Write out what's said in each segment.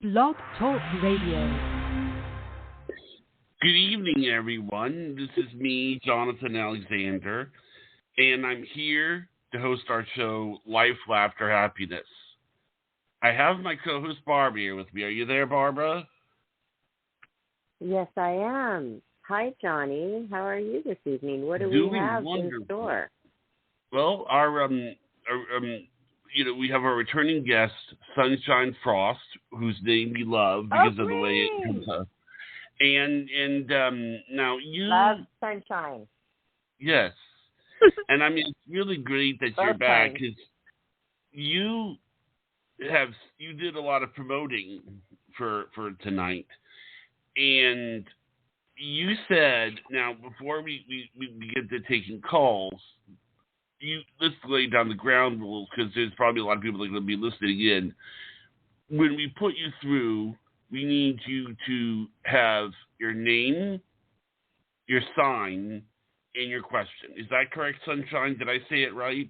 Blog Talk Radio. Good evening, everyone. This is me, Jonathan Alexander, and I'm here to host our show, Life, Laughter, Happiness. I have my co-host, Barbara, here with me. Are you there, Barbara? Yes, I am. Hi, Johnny. How are you this evening? What do we have in store? Well, we have our returning guest, Sunshine Frost, whose name we love because of the way it comes up. And now you love Sunshine. Yes, and I mean it's really great that you're back because you did a lot of promoting for tonight, and you said now before we get to taking calls. Let's lay down the ground rules because there's probably a lot of people that are going to be listening in. When we put you through, we need you to have your name, your sign, and your question. Is that correct, Sunshine? Did I say it right?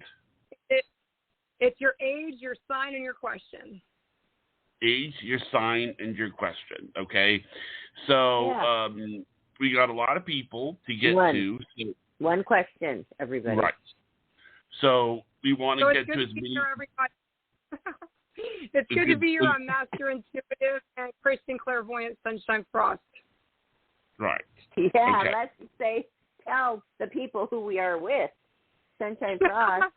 It's your age, your sign, and your question. Age, your sign, and your question. Okay. So we got a lot of people to get to. So, one question, everybody. Right. So we want to get to as many. It's good to be here on Master Intuitive and Christian Clairvoyant Sunshine Frost. Right. Yeah, okay. Let's tell the people who we are with. Sunshine Frost,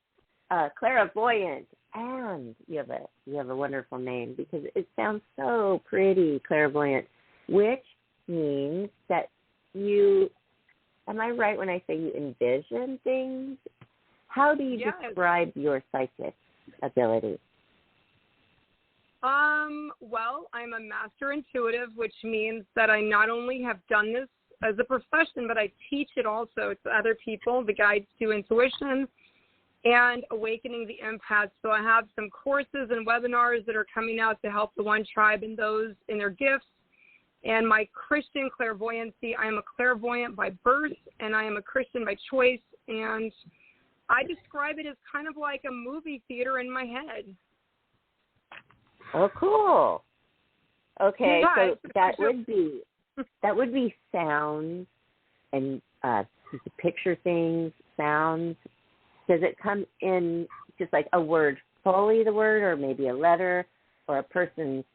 Clairvoyant, and you have a wonderful name because it sounds so pretty, Clairvoyant, which means that you. Am I right when I say you envision things? How do you describe your psychic ability? Well, I'm a master intuitive, which means that I not only have done this as a profession, but I teach it also to other people, the guides to intuition and awakening the empaths. So I have some courses and webinars that are coming out to help the One Tribe and those in their gifts. And my Christian clairvoyancy, I am a clairvoyant by birth, and I am a Christian by choice, and I describe it as kind of like a movie theater in my head. Oh, cool. Okay, so that would be sounds and you could picture things, sounds. Does it come in just like a word, fully the word, or maybe a letter or a person's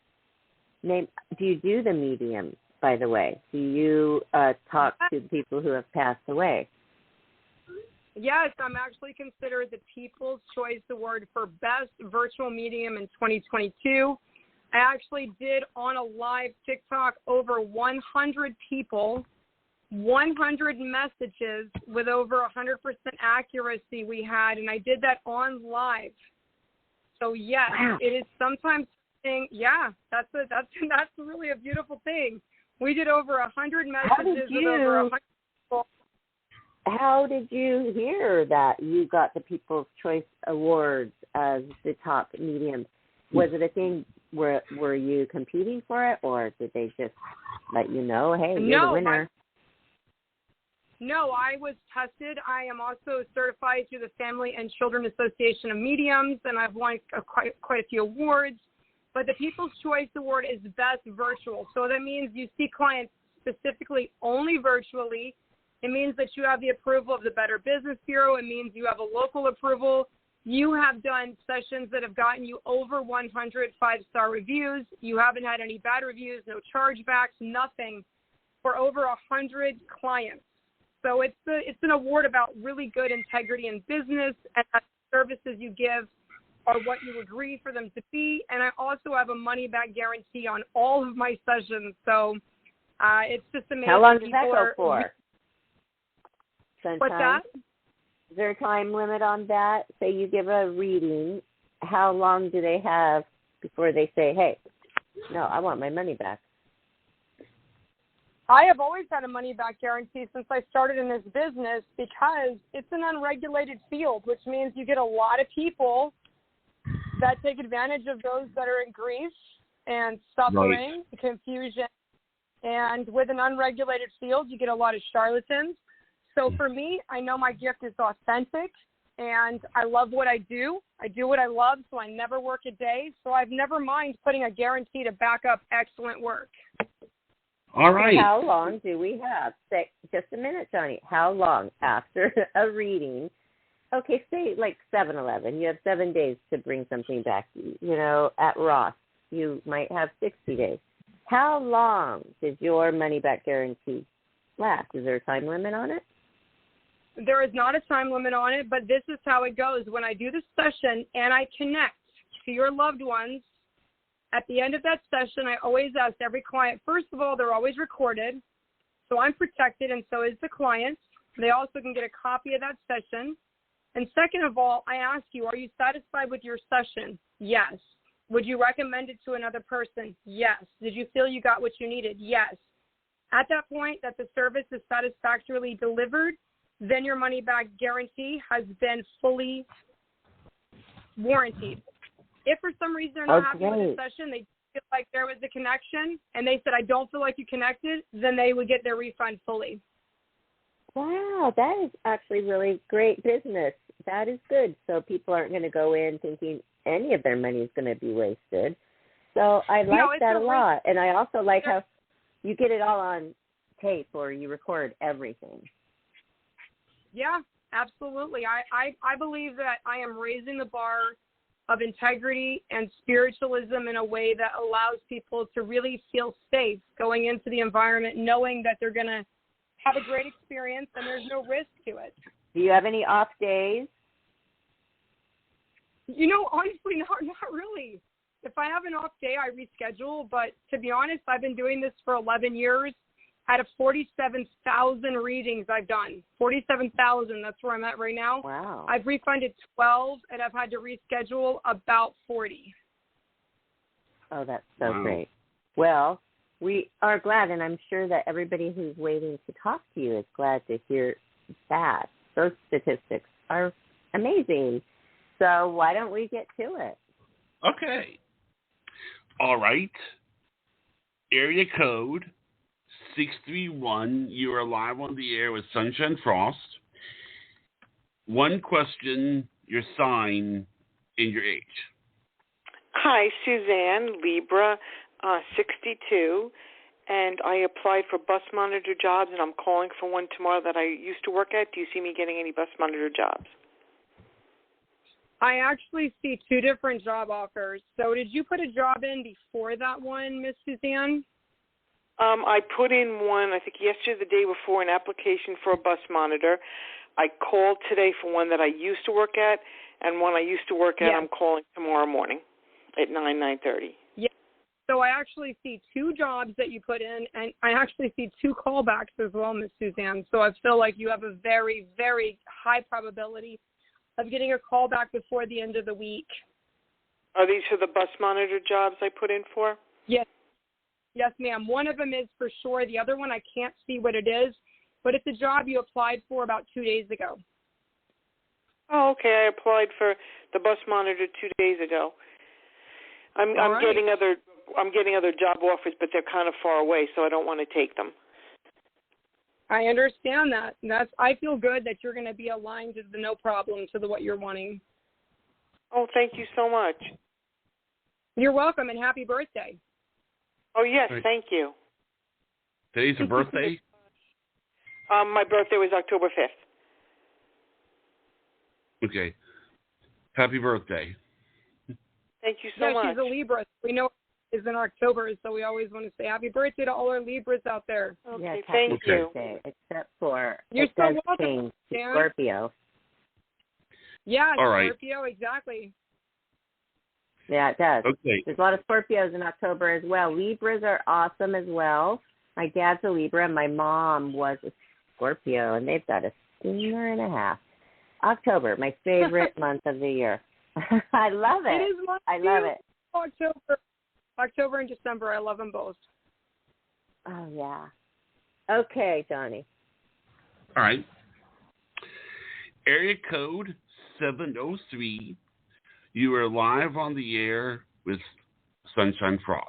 name? Do you do the medium, by the way? Do you talk to people who have passed away? Yes, I'm actually considered the People's Choice Award for Best Virtual Medium in 2022. I actually did on a live TikTok over 100 people, 100 messages with over 100% accuracy we had, and I did that on live. So yes, It is sometimes that's really a beautiful thing. We did over 100 messages with over 100 people. How did you hear that you got the People's Choice Awards as the top medium? Was it a thing were you competing for it, or did they just let you know, hey, you're the winner? No, I was tested. I am also certified through the Family and Children Association of Mediums, and I've won quite a few awards. But the People's Choice Award is Best Virtual. So that means you see clients specifically only virtually. It means that you have the approval of the Better Business Bureau. It means you have a local approval. You have done sessions that have gotten you over 100 5-star reviews. You haven't had any bad reviews, no chargebacks, nothing, for over 100 clients. So it's an award about really good integrity in business, and that services you give are what you agree for them to be. And I also have a money-back guarantee on all of my sessions. So it's just amazing. How long does that go for? Sunshine? What's that? Is there a time limit on that? Say you give a reading, how long do they have before they say, hey, no, I want my money back? I have always had a money-back guarantee since I started in this business because it's an unregulated field, which means you get a lot of people that take advantage of those that are in grief and suffering, confusion. And with an unregulated field, you get a lot of charlatans. So for me, I know my gift is authentic. and I love what I do. I do what I love, so I never work a day. So I've never mind putting a guarantee to back up excellent work. All right. How long do we have? Say, just a minute, Johnny. How long after a reading? Okay, say like 7-Eleven. You have 7 days to bring something back. You know, at Ross, you might have 60 days. How long does your money-back guarantee last? Is there a time limit on it? There is not a time limit on it, but this is how it goes. When I do the session and I connect to your loved ones, at the end of that session, I always ask every client, first of all, they're always recorded, so I'm protected, and so is the client. They also can get a copy of that session. And second of all, I ask you, are you satisfied with your session? Yes. Would you recommend it to another person? Yes. Did you feel you got what you needed? Yes. At that point that the service is satisfactorily delivered, then your money-back guarantee has been fully warranted. If for some reason they're not happy with the session, they feel like there was a connection, and they said, I don't feel like you connected, then they would get their refund fully. Wow, that is actually really great business. That is good. So people aren't going to go in thinking any of their money is going to be wasted. So I like that a lot. And I also like how you get it all on tape or you record everything. Yeah, absolutely. I believe that I am raising the bar of integrity and spiritualism in a way that allows people to really feel safe going into the environment, knowing that they're going to have a great experience and there's no risk to it. Do you have any off days? You know, honestly, not really. If I have an off day, I reschedule. But to be honest, I've been doing this for 11 years. Out of 47,000 readings I've done, 47,000, that's where I'm at right now. Wow. I've refunded 12, and I've had to reschedule about 40. Oh, that's so great. Well, we are glad, and I'm sure that everybody who's waiting to talk to you is glad to hear that. Those statistics are amazing. So why don't we get to it? Okay. All right. Area code 631. You are live on the air with Sunshine Frost. One question, your sign, and your age. Hi, Suzanne, Libra, 62, and I applied for bus monitor jobs, and I'm calling for one tomorrow that I used to work at. Do you see me getting any bus monitor jobs? I actually see two different job offers. So did you put a job in before that one, Miss Suzanne? I put in one, I think yesterday, the day before, an application for a bus monitor. I called today for one that I used to work at, and one I used to work at, I'm calling tomorrow morning at 9:30. Yeah. So I actually see two jobs that you put in, and I actually see two callbacks as well, Miss Suzanne. So I feel like you have a very, very high probability of getting a call back before the end of the week. Are these for the bus monitor jobs I put in for? Yes. Yes, ma'am. One of them is for sure. The other one, I can't see what it is, but it's a job you applied for about 2 days ago. Oh, okay. I applied for the bus monitor 2 days ago. I'm getting other job offers, but they're kind of far away, so I don't want to take them. I understand that. I feel good that you're going to be aligned to the no problem to what you're wanting. Oh, thank you so much. You're welcome, and happy birthday. Oh, yes, thank you. Today's your birthday? My birthday was October 5th. Okay. Happy birthday. Thank you so much. Yeah, she's a Libra. We know it's in October, so we always want to say happy birthday to all our Libras out there. Okay, yes, thank you. Birthday, except for You're so welcome, change to Scorpio. Yeah, all right. Scorpio, exactly. Yeah, it does. Okay. There's a lot of Scorpios in October as well. Libras are awesome as well. My dad's a Libra, and my mom was a Scorpio, and they've got a steamer and a half. October, my favorite month of the year. I love it. It is I love it. October and December, I love them both. Oh, yeah. Okay, Johnny. All right. Area code 703. You are live on the air with Sunshine Frost.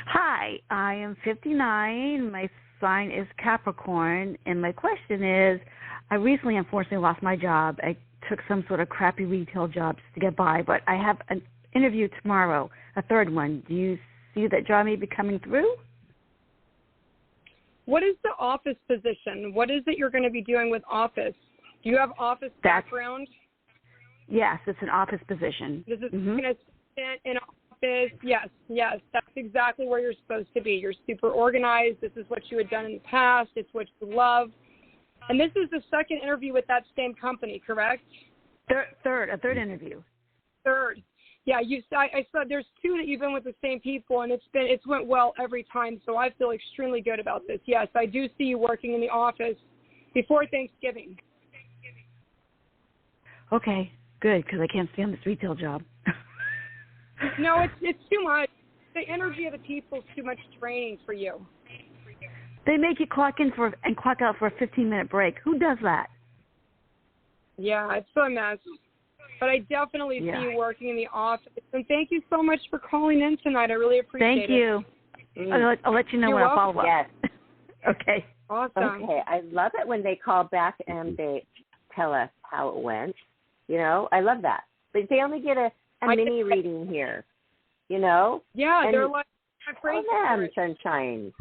Hi, I am 59. My sign is Capricorn, and my question is, I recently, unfortunately, lost my job. I took some sort of crappy retail jobs to get by, but I have an interview tomorrow, a third one. Do you see that job may be coming through? What is the office position? What is it you're going to be doing with office? Do you have office background? Yes, it's an office position. This is going to sit in office. Yes, that's exactly where you're supposed to be. You're super organized. This is what you had done in the past. It's what you love. And this is the second interview with that same company, correct? A third interview. Third. Yeah, I saw there's two that you've been with the same people, and it's went well every time, so I feel extremely good about this. Yes, I do see you working in the office before Thanksgiving. Okay, good, because I can't stand this retail job. No, it's too much. The energy of the people is too much training for you. They make you clock in and clock out for a 15-minute break. Who does that? Yeah, it's a mess. But I definitely see you working in the office. And thank you so much for calling in tonight. I really appreciate it. Thank you. I'll let you know when I follow up. Yes. Okay. Awesome. Okay. I love it when they call back and they tell us how it went. You know, I love that. But they only get a mini reading here, you know? Yeah, and they're like, I'm crazy for it.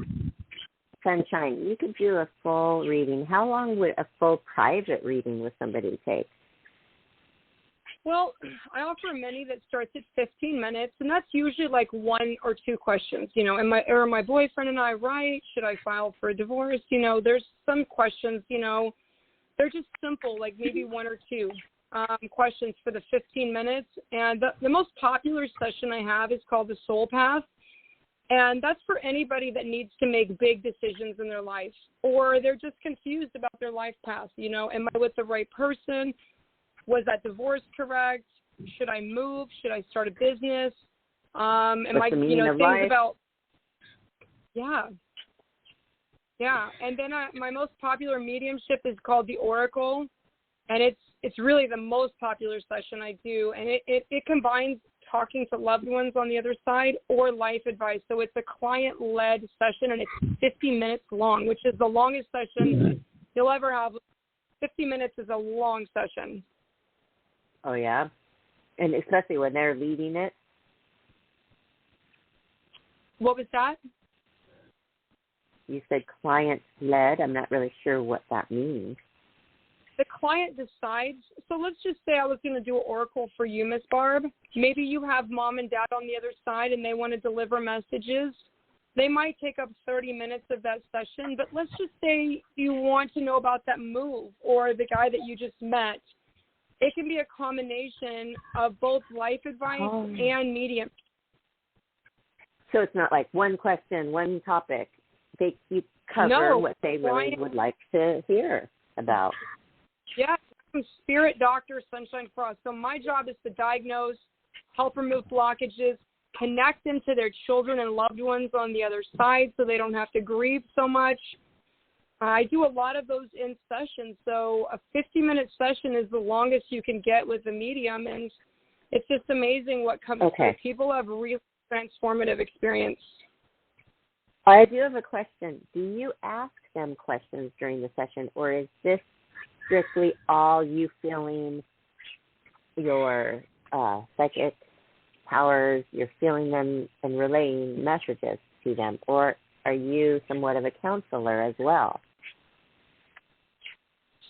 Sunshine, you could do a full reading. How long would a full private reading with somebody take? Well, I offer a mini that starts at 15 minutes, and that's usually like one or two questions. You know, are my boyfriend and I right? Should I file for a divorce? You know, there's some questions, you know, they're just simple, like maybe one or two questions for the 15 minutes. And the most popular session I have is called the Soul Path. And that's for anybody that needs to make big decisions in their life, or they're just confused about their life path. You know, am I with the right person? Was that divorce correct? Should I move? Should I start a business? Things about, yeah. And then my most popular mediumship is called the Oracle, and it's really the most popular session I do, and it combines talking to loved ones on the other side or life advice. So it's a client-led session, and it's 50 minutes long, which is the longest session you'll ever have. 50 minutes is a long session. Oh, yeah? And especially when they're leading it? What was that? You said client-led. I'm not really sure what that means. The client decides. So let's just say I was going to do an oracle for you, Miss Barb. Maybe you have mom and dad on the other side and they want to deliver messages. They might take up 30 minutes of that session, but let's just say you want to know about that move or the guy that you just met. It can be a combination of both life advice and medium. So it's not like one question, one topic. You cover what they really would like to hear about. Yeah, I'm Spirit Doctor Sunshine Frost. So my job is to diagnose, help remove blockages, connect them to their children and loved ones on the other side so they don't have to grieve so much. I do a lot of those in sessions, so a 50-minute session is the longest you can get with a medium, and it's just amazing what comes through. People have really transformative experience. I do have a question. Do you ask them questions during the session, or is this strictly all you feeling your psychic powers, you're feeling them and relaying messages to them, or are you somewhat of a counselor as well?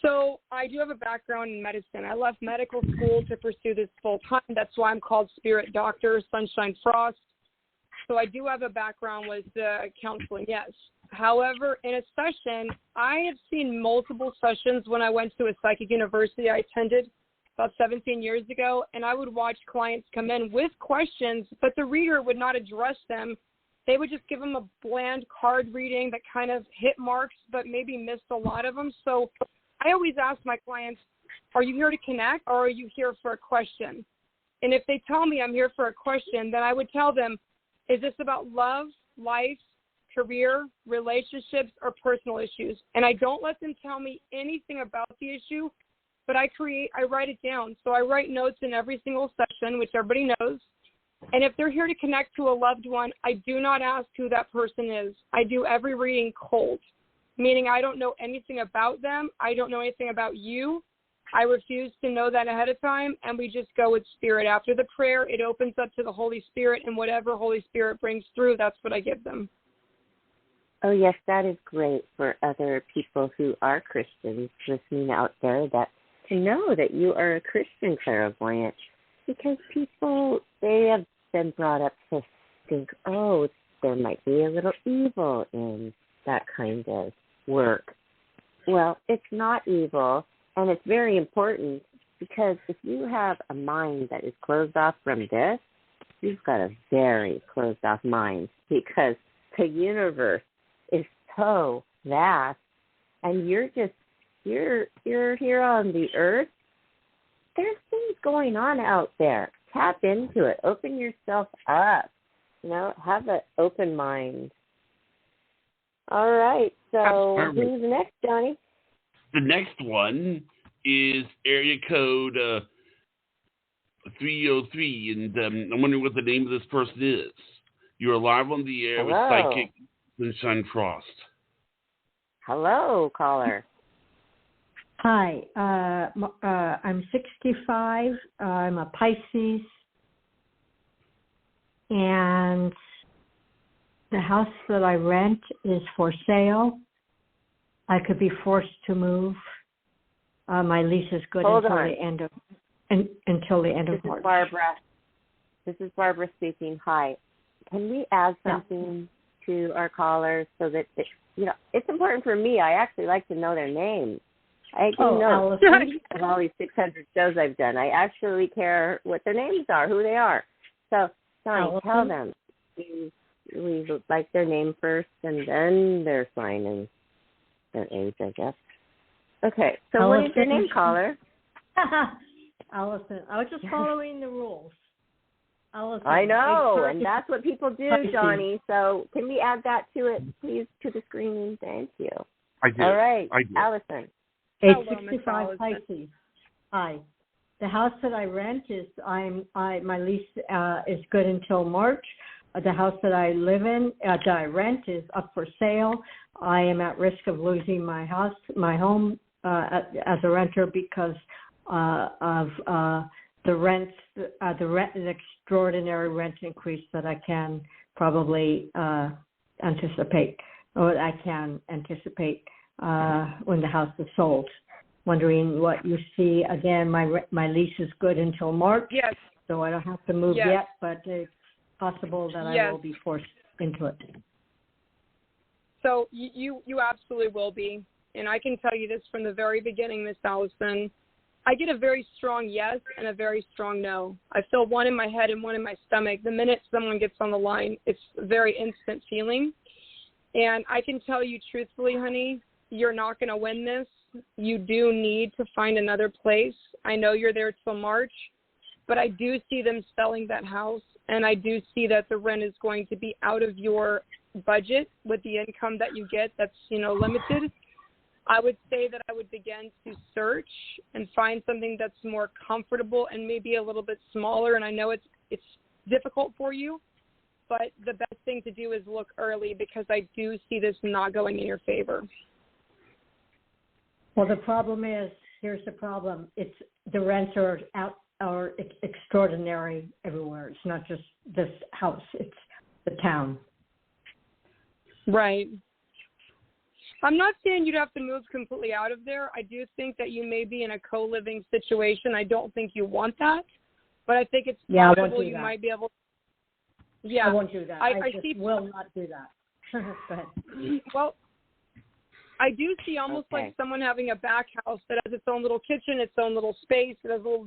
So I do have a background in medicine. I left medical school to pursue this full time. That's why I'm called Spirit Doctor Sunshine Frost. So I do have a background with counseling, yes. However, in a session, I have seen multiple sessions when I went to a psychic university I attended about 17 years ago, and I would watch clients come in with questions, but the reader would not address them. They would just give them a bland card reading that kind of hit marks, but maybe missed a lot of them. So I always ask my clients, are you here to connect or are you here for a question? And if they tell me I'm here for a question, then I would tell them, is this about love, life, career, relationships, or personal issues? And I don't let them tell me anything about the issue, but I write it down. So I write notes in every single session, which everybody knows. And if they're here to connect to a loved one, I do not ask who that person is. I do every reading cold. meaning I don't know anything about them. I don't know anything about you. I refuse to know that ahead of time, and we just go with Spirit. After the prayer, it opens up to the Holy Spirit, and whatever Holy Spirit brings through, that's what I give them. Oh, yes, that is great for other people who are Christians listening out there, that to know that you are a Christian clairvoyant, because people, they have been brought up to think, oh, there might be a little evil in that kind of work. Well, it's not evil, and it's very important, because if you have a mind that is closed off from this, you've got a very closed off mind, because the universe is so vast, and you're here on the earth. There's things going on out there. Tap into it. Open yourself up. Have an open mind. All right. So who's next, Johnny? The next one is area code 303, and I'm wondering what the name of this person is. You're live on the air with Psychic Sunshine Frost. Hello, caller. Hi, I'm 65. I'm a Pisces, and the house that I rent is for sale. I could be forced to move. My lease is good until the end of March. This is Barbara speaking. Hi. Can we add something to our callers so that it's important for me. I actually like to know their names. I do know of all these 600 shows I've done. I actually care what their names are, who they are. So, Sonny, tell them. We like their name first and then their sign and their age, I guess. Okay, so what is your name, caller? Allison. I was just following the rules. Allison. I know, and that's what people do, Johnny. So can we add that to it, please, to the screen? Thank you. I do. All right, I do. Allison. Age 65, Pisces. Hi. The house that I rent is my lease is good until March. The house that I live in, that I rent, is up for sale. I am at risk of losing my home as a renter because of the rent, an extraordinary rent increase that I can probably anticipate, or I can anticipate when the house is sold. Wondering what you see. Again, my lease is good until March, yes, so I don't have to move yet, but it's possible that I will be forced into it. So you absolutely will be. And I can tell you this from the very beginning, Miss Allison. I get a very strong yes and a very strong no. I feel one in my head and one in my stomach. The minute someone gets on the line, it's a very instant feeling. And I can tell you truthfully, honey, you're not going to win this. You do need to find another place. I know you're there till March, but I do see them selling that house, and I do see that the rent is going to be out of your budget with the income that you get that's, limited. I would say that I would begin to search and find something that's more comfortable and maybe a little bit smaller, and I know it's difficult for you, but the best thing to do is look early because I do see this not going in your favor. Well, the problem is, here's the problem. It's the rents are extraordinary everywhere. It's not just this house. It's the town. Right. I'm not saying you'd have to move completely out of there. I do think that you may be in a co-living situation. I don't think you want that, but I think it's possible you might be able to. Yeah. I won't do that. I will not do that. Go ahead. Well, I do see almost like someone having a back house that has its own little kitchen, its own little space. It has a little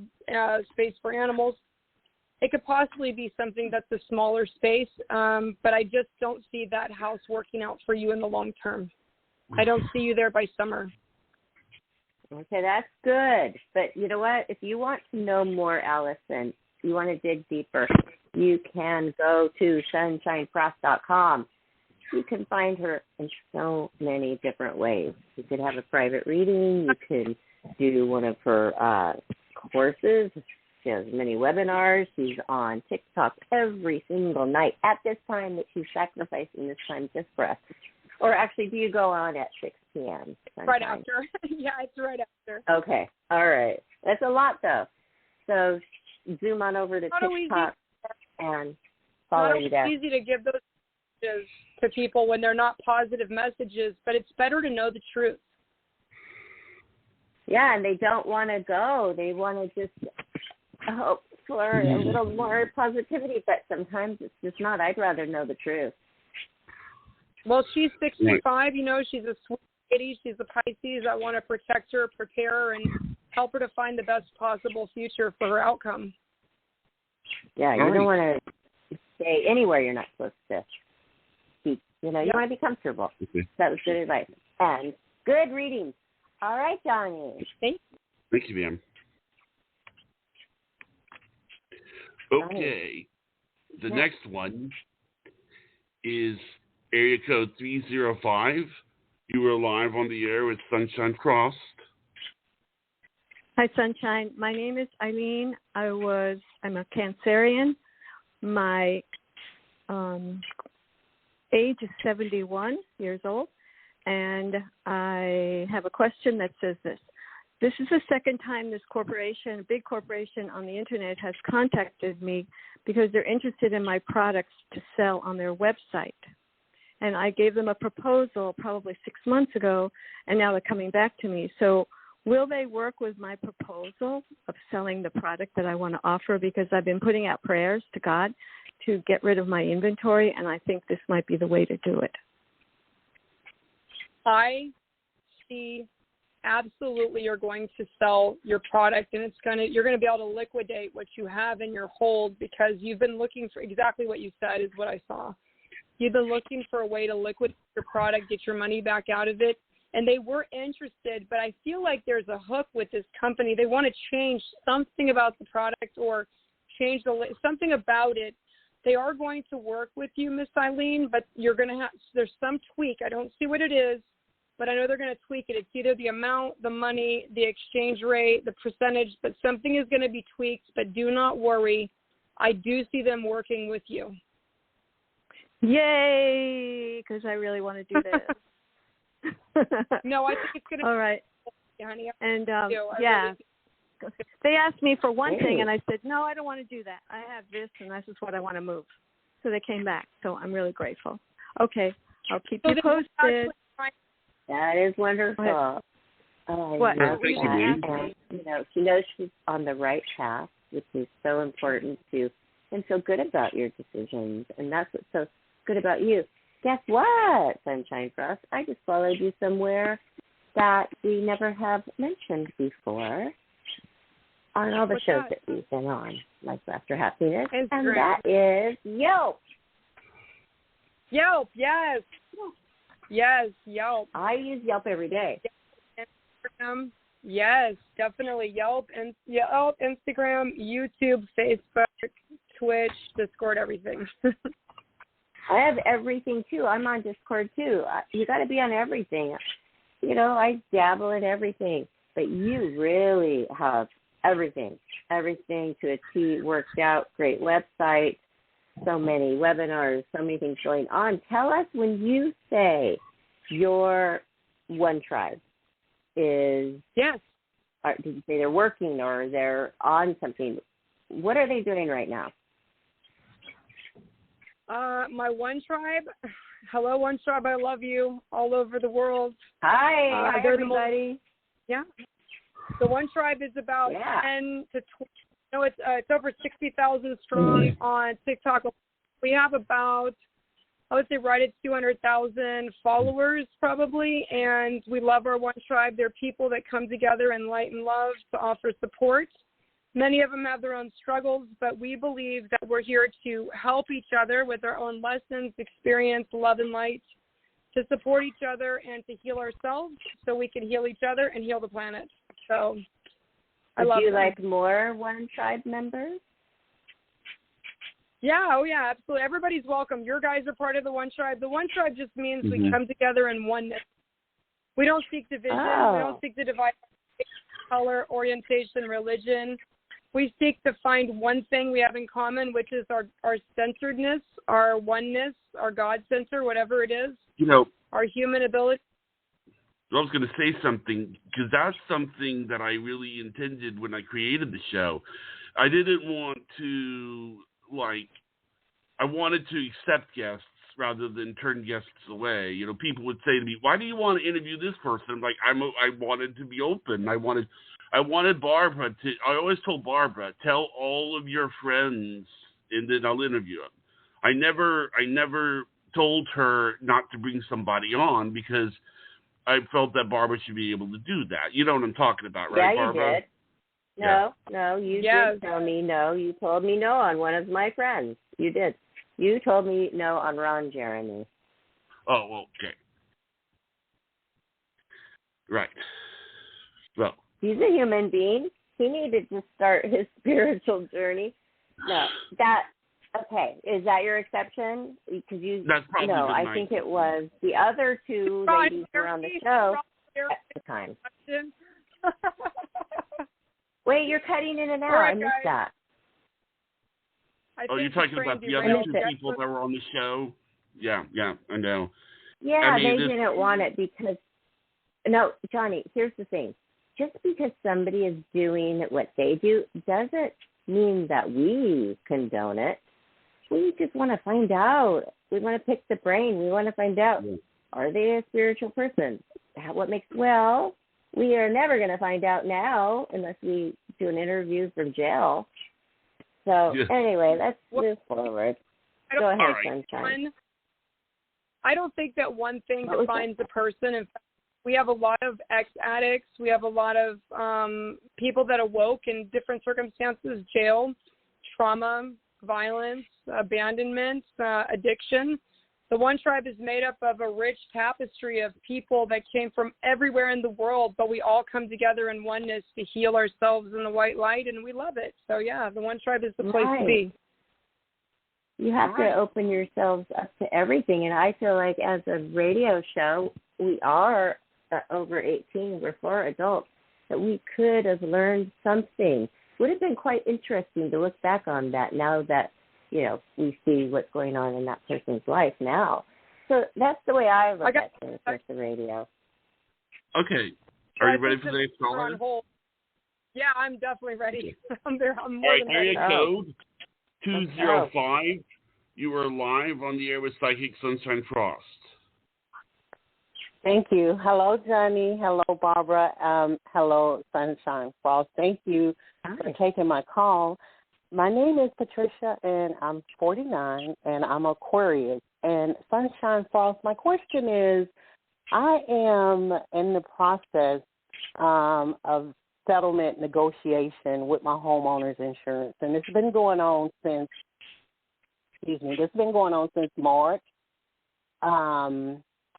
space for animals. It could possibly be something that's a smaller space, but I just don't see that house working out for you in the long term. I don't see you there by summer. Okay, that's good. But you know what? If you want to know more, Allison, you want to dig deeper, you can go to sunshinefrost.com. You can find her in so many different ways. You could have a private reading. You could do one of her courses. She has many webinars. She's on TikTok every single night at this time that she's sacrificing this time just for us. Or actually, do you go on at 6 p.m.? Right after. Yeah, it's right after. Okay. All right. That's a lot, though. So zoom on over to TikTok and follow you there. It's easy to give those messages to people when they're not positive messages, but it's better to know the truth. Yeah, and they don't want to go. They want to just hope for a little more positivity, but sometimes it's just not. I'd rather know the truth. Well, she's 65. You know, she's a sweet lady. She's a Pisces. I want to protect her, prepare her, and help her to find the best possible future for her outcome. Yeah, you don't want to stay anywhere you're not supposed to be. You know, you want to be comfortable. Okay. That was good advice. And good readings. All right, Johnny. Thank you, ma'am. Okay. The next one is area code 305. You were live on the air with Sunshine Crossed. Hi, Sunshine. My name is Eileen. I'm a Cancerian. My age is 71 years old, and I have a question that says this. This is the second time this corporation, a big corporation on the internet, has contacted me because they're interested in my products to sell on their website. And I gave them a proposal probably 6 months ago, and now they're coming back to me. So will they work with my proposal of selling the product that I want to offer? Because I've been putting out prayers to God to get rid of my inventory, and I think this might be the way to do it. I see absolutely you're going to sell your product, and you're going to be able to liquidate what you have in your hold, because you've been looking for exactly what you said is what I saw. You've been looking for a way to liquidate your product, get your money back out of it, and they were interested, but I feel like there's a hook with this company. They want to change something about the product or change something about it. They are going to work with you, Miss Eileen, but you're going to have, there's some tweak. I don't see what it is, but I know they're going to tweak it. It's either the amount, the money, the exchange rate, the percentage, but something is going to be tweaked. But do not worry. I do see them working with you. Yay, because I really want to do this. No, I think it's going to All right. be, honey. And, yeah. Really, they asked me for one thing, and I said, no, I don't want to do that. I have this, and this is what I want to move. So they came back. So I'm really grateful. Okay. I'll keep you posted. That is wonderful. What? You know, she knows she's on the right path, which is so important to, and so good about your decisions. And that's what's so good about you. Guess what, Sunshine Frost? I just followed you somewhere that we never have mentioned before on all the shows that we've been on, like Laughter Happiness. And that is Yelp. Yelp, yes. Yes, Yelp. I use Yelp every day. Instagram, yes, definitely. Yelp, Instagram, YouTube, Facebook, Twitch, Discord, everything. I have everything, too. I'm on Discord, too. You got to be on everything. You know, I dabble in everything. But you really have everything to a T worked out. Great website. So many webinars, so many things going on. Tell us, when you say your One Tribe is, yes, did you say they're working or they're on something? What are they doing right now? My One Tribe, hello One Tribe, I love you, all over the world. Hi everybody. The One Tribe is about 10 to 20. No, it's over 60,000 strong on TikTok. We have about, I would say, right at 200,000 followers probably, and we love our One Tribe. They're people that come together in light and love to offer support. Many of them have their own struggles, but we believe that we're here to help each other with our own lessons, experience, love, and light, to support each other and to heal ourselves so we can heal each other and heal the planet. So I love Would you them. like more One Tribe members? Yeah, oh yeah, absolutely. Everybody's welcome. Your guys are part of the One Tribe. The One Tribe just means we come together in oneness. We don't seek division. We don't seek to divide color, orientation, religion. We seek to find one thing we have in common, which is our centeredness, our oneness, our God center, whatever it is. Our human ability. I was going to say something, because that's something that I really intended when I created the show. I didn't want to, I wanted to accept guests rather than turn guests away. People would say to me, why do you want to interview this person? I'm like, I wanted to be open. I wanted Barbara to, I always told Barbara, tell all of your friends and then I'll interview them. I never told her not to bring somebody on because I felt that Barbara should be able to do that. You know what I'm talking about, right, Barbara? Yeah, you did. No, you did tell me no. You told me no on one of my friends. You did. You told me no on Ron Jeremy. Oh, okay. Right. Well. He's a human being. He needed to start his spiritual journey. No, okay. Is that your exception? Because that's probably I think it was the other two ladies were on the show at the time. Wait, you're cutting in and out. I missed that. You're talking about the other two people that were on the show? Yeah, I know. Yeah, they didn't want it because... No, Johnny, here's the thing. Just because somebody is doing what they do doesn't mean that we condone it. We just want to find out. We want to pick the brain. We want to find out, are they a spiritual person? Well, we are never going to find out now unless we do an interview from jail. So anyway, let's move forward. Go ahead, Sunshine. I don't think that one thing defines a person. In fact, we have a lot of ex-addicts. We have a lot of people that awoke in different circumstances, jail, trauma, violence, abandonment, addiction. The One Tribe is made up of a rich tapestry of people that came from everywhere in the world, but we all come together in oneness to heal ourselves in the white light, and we love it. So, yeah, the One Tribe is the place to be. You have to open yourselves up to everything, and I feel like as a radio show, we are over 18, we're for adults, that we could have learned something. Would have been quite interesting to look back on that now that, we see what's going on in that person's life now. So that's the way I look at things with the radio. Okay. Are you ready for the next caller? Yeah, I'm definitely ready. I'm more All right, than ready. area code 205. You are live on the air with Psychic Sunshine Frost. Thank you. Hello, Johnny. Hello, Barbara. Hello, Sunshine Frost. Thank you for taking my call. My name is Patricia, and I'm 49, and I'm Aquarius. And Sunshine Frost, my question is, I am in the process of settlement negotiation with my homeowner's insurance, and it's been going on since, March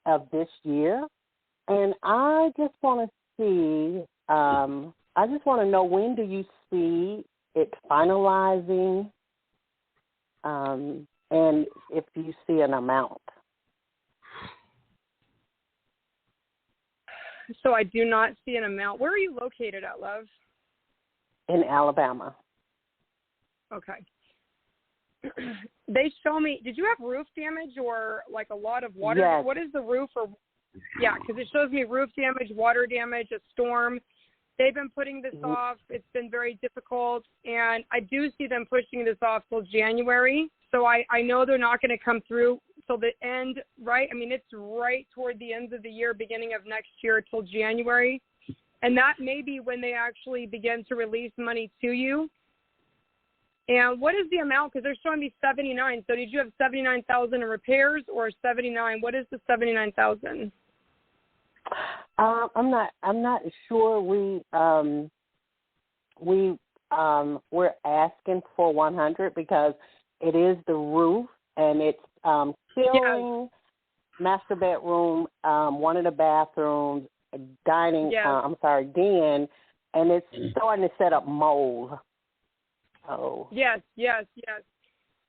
of this year. And I just want to see, I just want to know, when do you see it finalizing, and if you see an amount? So I do not see an amount. Where are you located at, love? In Alabama. Okay. They show me, did you have roof damage or like a lot of water? Yes. What is the roof? Yeah, because it shows me roof damage, water damage, a storm. They've been putting this off. It's been very difficult, and I do see them pushing this off till January. So I know they're not going to come through till the end, right? I mean, it's right toward the end of the year, beginning of next year till January. And that may be when they actually begin to release money to you. And what is the amount? Because they're showing me 79. So did you have 79,000 in repairs or 79? What is the 79,000? I'm not sure. We're asking for 100 because it is the roof, and it's ceiling, master bedroom, one of the bathrooms, den, and it's starting to set up mold. Oh. Yes.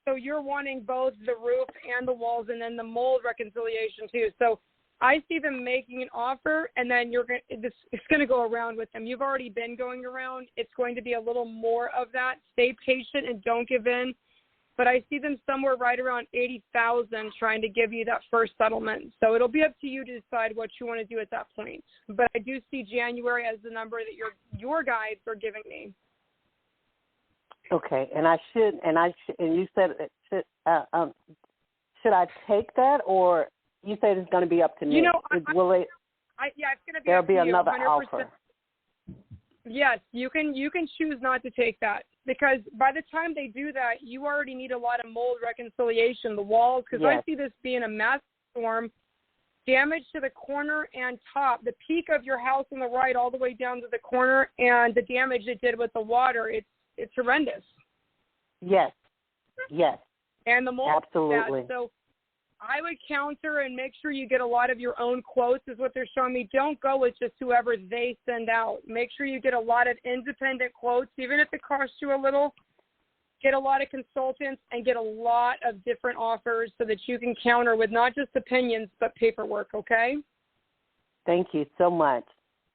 So you're wanting both the roof and the walls, and then the mold reconciliation too. So I see them making an offer, and then it's going to go around with them. You've already been going around. It's going to be a little more of that. Stay patient and don't give in. But I see them somewhere right around $80,000 trying to give you that first settlement. So it'll be up to you to decide what you want to do at that point. But I do see January as the number that your guides are giving me. Okay, and you said should I take that, or you said it's going to be up to me? It's going to be there'll up be to you, another 100%. offer. Yes, you can choose not to take that, because by the time they do that, you already need a lot of mold reconciliation, the walls, because yes. I see this being a massive storm, damage to the corner and top, the peak of your house on the right all the way down to the corner, and the damage it did with the water, it's horrendous. Yes. And the mold absolutely. Bad. So I would counter and make sure you get a lot of your own quotes is what they're showing me. Don't go with just whoever they send out. Make sure you get a lot of independent quotes, even if it costs you a little. Get a lot of consultants and get a lot of different offers so that you can counter with not just opinions but paperwork, okay? Thank you so much.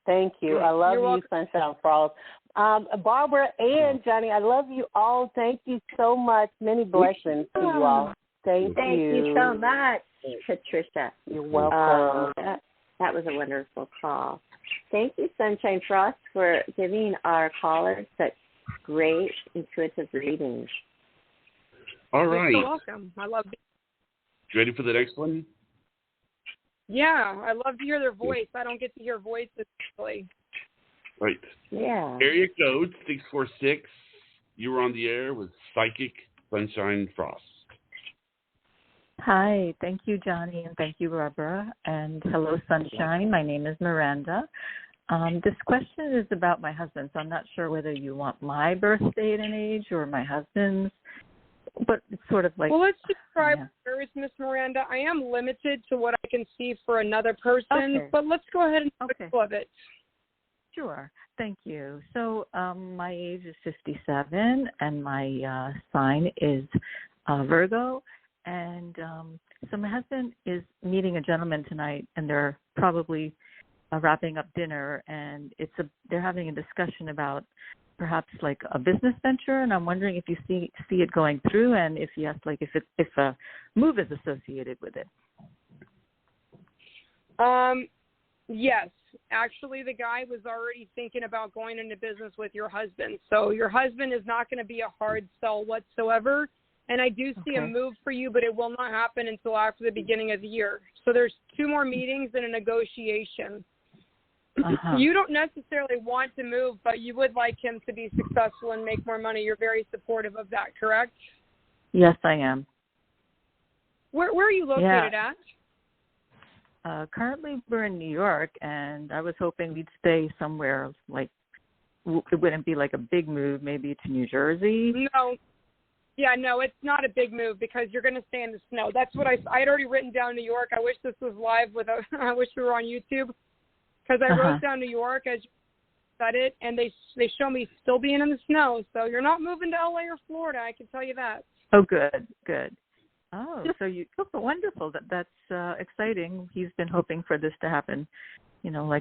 Thank you. I love you, Sunshine Frost. Barbara and Johnny, I love you all. Thank you so much. Many blessings to you all. Thank you so much, Patricia. You're welcome. That was a wonderful call. Thank you, Sunshine Frost, for giving our callers such great intuitive readings. All right. You're so welcome. I love it. You ready for the next one? Yeah, I love to hear their voice. I don't get to hear voices usually. Right. Yeah. Area code 646. You were on the air with Psychic Sunshine Frost. Hi, thank you, Johnny, and thank you, Barbara. And hello, Sunshine. My name is Miranda. This question is about my husband, so I'm not sure whether you want my birth date and age or my husband's, but it's sort of like... Well, let's describe yours, Miss Miranda. I am limited to what I can see for another person, but let's go ahead and take a of it. Sure. Thank you. So my age is 57, and my sign is Virgo. And so my husband is meeting a gentleman tonight, and they're probably wrapping up dinner, and they're having a discussion about perhaps like a business venture. And I'm wondering if you see it going through, and if yes, like if a move is associated with it. Yes. Actually, the guy was already thinking about going into business with your husband. So your husband is not going to be a hard sell whatsoever. And I do see a move for you, but it will not happen until after the beginning of the year. So there's 2 more meetings and a negotiation. You don't necessarily want to move, but you would like him to be successful and make more money. You're very supportive of that, correct? Yes, I am. Where are you located at? Currently, we're in New York, and I was hoping we'd stay somewhere like it wouldn't be like a big move, maybe to New Jersey. No. Yeah, no, it's not a big move because you're going to stay in the snow. That's what I had already written down New York. I wish this was live I wish we were on YouTube because I wrote down New York as you said it, and they show me still being in the snow. So you're not moving to LA or Florida, I can tell you that. Oh, good. Oh, so wonderful. That's exciting. He's been hoping for this to happen. You know,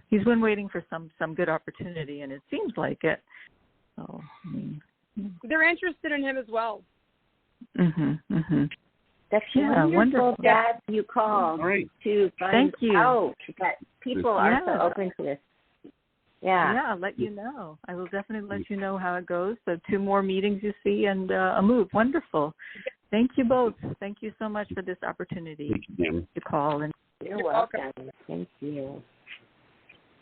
he's been waiting for some good opportunity, and it seems like it. So, they're interested in him as well. That's wonderful that you called to find out that people are so open to this. Yeah, I'll let you know. I will definitely let you know how it goes. So 2 more meetings you see and a move. Wonderful. Thank you both. Thank you so much for this opportunity to call. You're welcome. Thank you.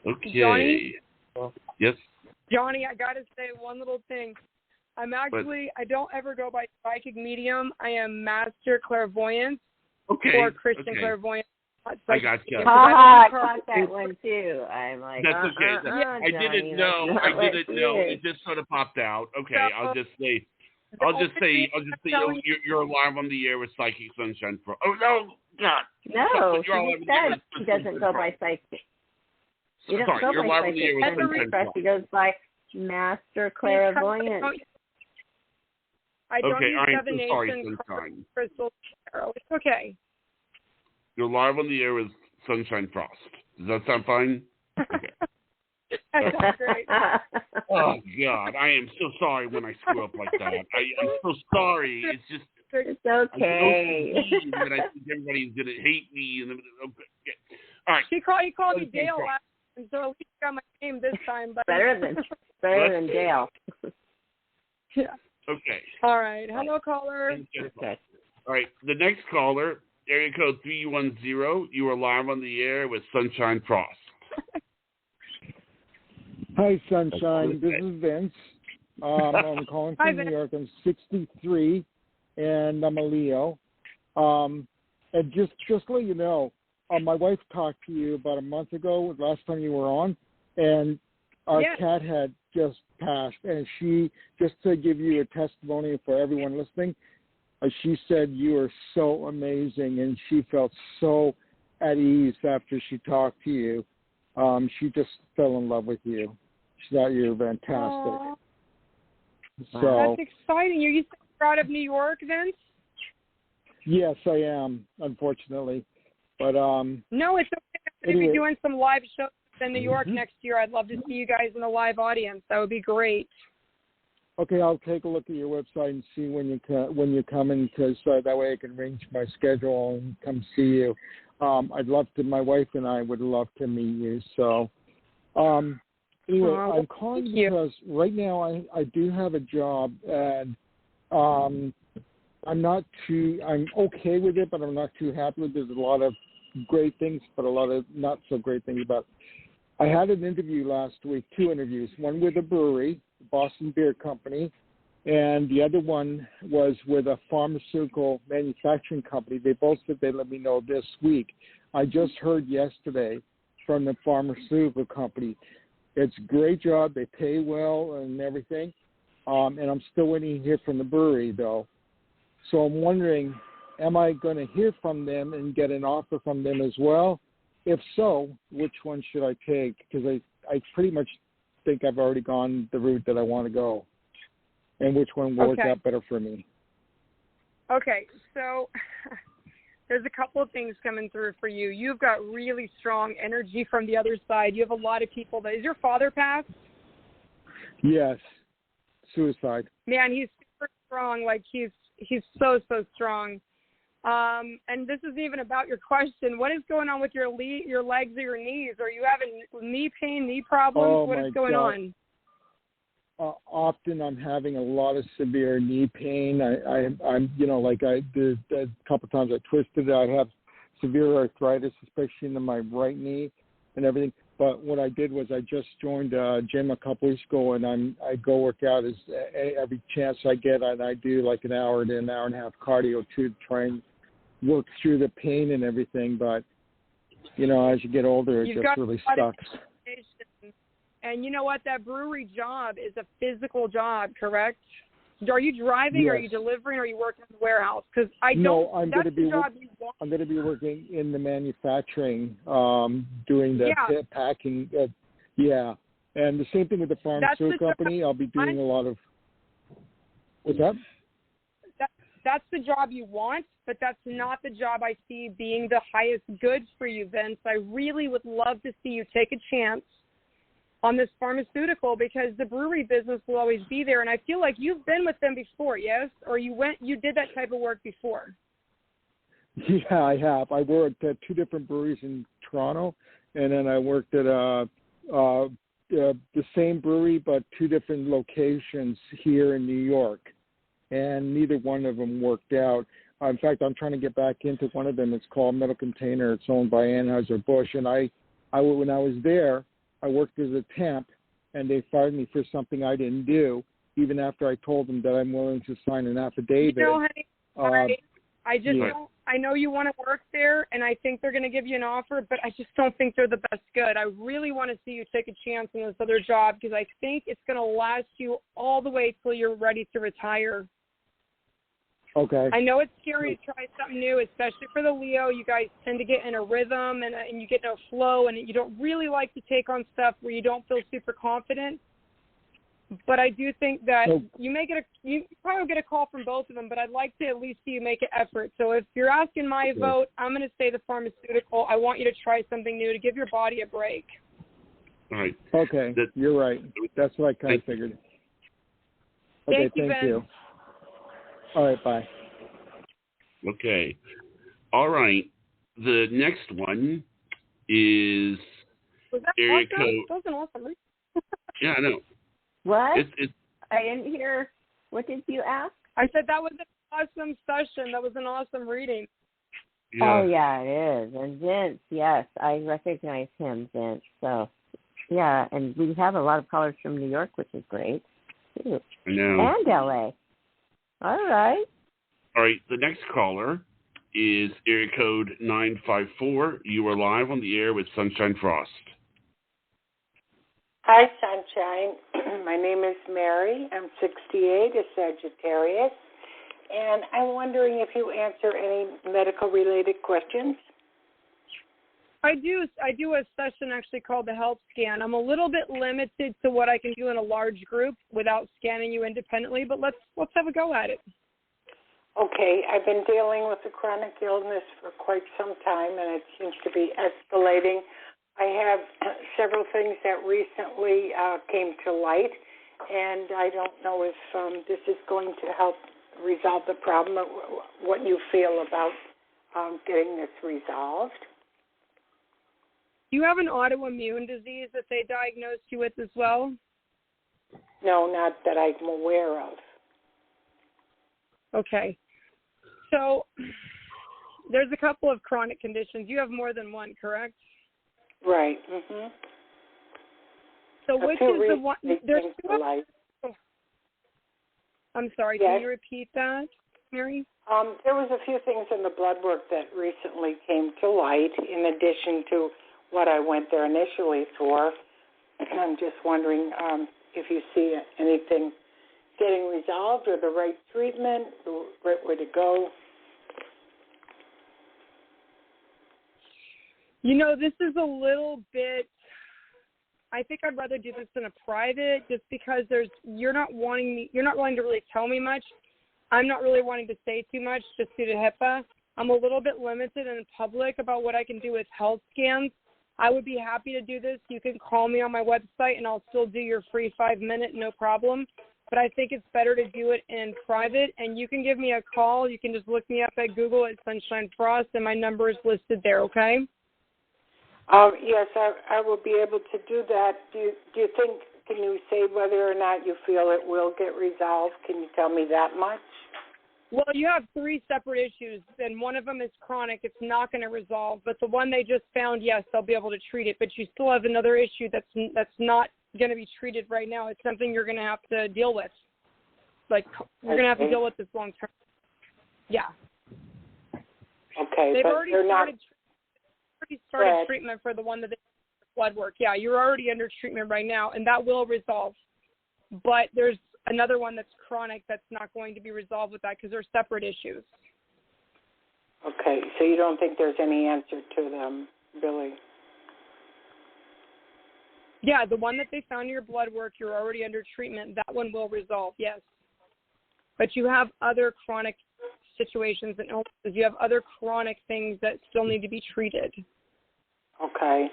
Okay. Johnny? Yes? Johnny, I got to say one little thing. I don't ever go by psychic medium. I am master clairvoyant or Christian clairvoyant. I got you. I caught that one too. I'm like, that's okay. I didn't know. It just sort of popped out. Okay, I'll just say you're live on the air with Psychic Sunshine Pro. Oh no, God. No, he said he doesn't go by psychic. You don't go by psychic. He goes by master clairvoyant. I don't use divination, crystal tarot. It's okay. You're live on the air with Sunshine Frost. Does that sound fine? Okay. That's great. Oh, God. I am so sorry when I screw up like that. I'm so sorry. It's just... It's okay. That I think everybody's going to hate me. Okay. All right. He called me Dale last time, so at least I got my name this time. But better than Dale. Yeah. Okay. All right. Hello, caller. Okay. All right. The next caller, area code 310. You are live on the air with Sunshine Frost. Hi, Sunshine. This is Vince. I'm calling from New York. I'm 63, and I'm a Leo. And just to let you know, my wife talked to you about a month ago, last time you were on, and our cat had just passed. And she, just to give you a testimony for everyone listening, she said you are so amazing, and she felt so at ease after she talked to you. She just fell in love with you. She thought you were fantastic. Aww. So that's exciting. Are you proud of New York, Vince? Yes, I am, unfortunately. But no, it's okay. I'm going to be doing some live shows in New York next year. I'd love to see you guys in the live audience. That would be great. Okay, I'll take a look at your website and see when you're coming, because that way I can arrange my schedule and come see you. I'd love to. My wife and I would love to meet you. So, anyway, I'm calling because right now I do have a job, and I'm okay with it, but I'm not too happy with it. There's a lot of great things, but a lot of not so great things about it. I had an interview last week, 2 interviews, one with a brewery, Boston Beer Company, and the other one was with a pharmaceutical manufacturing company. They both said they'd let me know this week. I just heard yesterday from the pharmaceutical company. It's a great job. They pay well and everything, and I'm still waiting to hear from the brewery, though. So I'm wondering, am I going to hear from them and get an offer from them as well? If so, which one should I take? Because I pretty much think I've already gone the route that I want to go. And which one will work out better for me? Okay, so there's a couple of things coming through for you. You've got really strong energy from the other side. You have a lot of people. Is your father passed? Yes, suicide. Man, he's super strong. Like he's so strong. And this isn't even about your question. What is going on with your legs or your knees? Are you having knee pain, knee problems? What is going on? Often I'm having a lot of severe knee pain. I'm the couple of times I twisted it. I have severe arthritis, especially in my right knee and everything. But what I did was I just joined a gym a couple weeks ago, and I go work out every chance I get, and I do like an hour to an hour and a half cardio to try and work through the pain and everything. But as you get older, it just really sucks. And you know what? That brewery job is a physical job, correct? Are you driving? Yes. Are you delivering? Or are you working in the warehouse? Because I'm going to be working in the manufacturing, doing the packing. And the same thing with the pharmaceutical company. I'll be doing a lot of. What's that? That's the job you want, but that's not the job I see being the highest good for you, Vince. I really would love to see you take a chance on this pharmaceutical, because the brewery business will always be there. And I feel like you've been with them before, yes? Or you did that type of work before? Yeah, I have. I worked at 2 different breweries in Toronto, and then I worked at the same brewery, but 2 different locations here in New York. And neither one of them worked out. In fact, I'm trying to get back into one of them. It's called Metal Container. It's owned by Anheuser-Busch. And when I was there, I worked as a temp, and they fired me for something I didn't do, even after I told them that I'm willing to sign an affidavit. Honey, I know you want to work there, and I think they're going to give you an offer, but I just don't think they're the best good. I really want to see you take a chance on this other job, because I think it's going to last you all the way till you're ready to retire. Okay. I know it's scary to try something new, especially for the Leo. You guys tend to get in a rhythm and you get in a flow, and you don't really like to take on stuff where you don't feel super confident. But I do think that you probably get a call from both of them, but I'd like to at least see you make an effort. So if you're asking my vote, I'm going to say the pharmaceutical. I want you to try something new to give your body a break. All right. Okay, you're right. That's what I kind of figured. Okay, thank you. All right, bye. Okay. All right. The next one is area code. That was an awesome read. Yeah, I know. What? I didn't hear. What did you ask? I said that was an awesome session. That was an awesome reading. Yeah. Oh, yeah, it is. And Vince, yes, I recognize him, Vince. So, yeah, and we have a lot of callers from New York, which is great, too. I know. And L.A. All right. All right, the next caller is area code 954. You are live on the air with Sunshine Frost. Hi, Sunshine. My name is Mary. I'm 68, a Sagittarius. And I'm wondering if you answer any medical-related questions. I do a session actually called the health scan. I'm a little bit limited to what I can do in a large group without scanning you independently, but let's have a go at it. Okay, I've been dealing with a chronic illness for quite some time, and it seems to be escalating. I have several things that recently came to light, and I don't know if this is going to help resolve the problem, or what you feel about getting this resolved. Do you have an autoimmune disease that they diagnosed you with as well? No, not that I'm aware of. Okay. So there's a couple of chronic conditions. You have more than one, correct? Right. Mhm. So which is the one? There's two. I'm sorry. Yes. Can you repeat that, Mary? There was a few things in the blood work that recently came to light, in addition to what I went there initially for. I'm just wondering if you see anything getting resolved, or the right treatment, the right way to go. You know, this is a little bit. I think I'd rather do this in a private, just because you're not wanting to really tell me much. I'm not really wanting to say too much just due to HIPAA. I'm a little bit limited in public about what I can do with health scans. I would be happy to do this. You can call me on my website, and I'll still do your free 5-minute, no problem. But I think it's better to do it in private, and you can give me a call. You can just look me up at Google at Sunshine Frost, and my number is listed there, okay? Yes, I will be able to do that. Do you think, can you say whether or not you feel it will get resolved? Can you tell me that much? Well, you have 3 separate issues, and one of them is chronic. It's not going to resolve. But the one they just found, yes, they'll be able to treat it. But you still have another issue that's not going to be treated right now. It's something you're going to have to deal with. Like, you're going to have to deal with this long term. Yeah. Okay, They've but already they're started not... treatment for the one that they blood work. Yeah, you're already under treatment right now, and that will resolve. But there's another one that's chronic that's not going to be resolved with that, because they're separate issues. Okay, so you don't think there's any answer to them, Billy? Yeah, the one that they found in your blood work, you're already under treatment. That one will resolve, yes. But you have other chronic situations and illnesses. You have other chronic things that still need to be treated. Okay.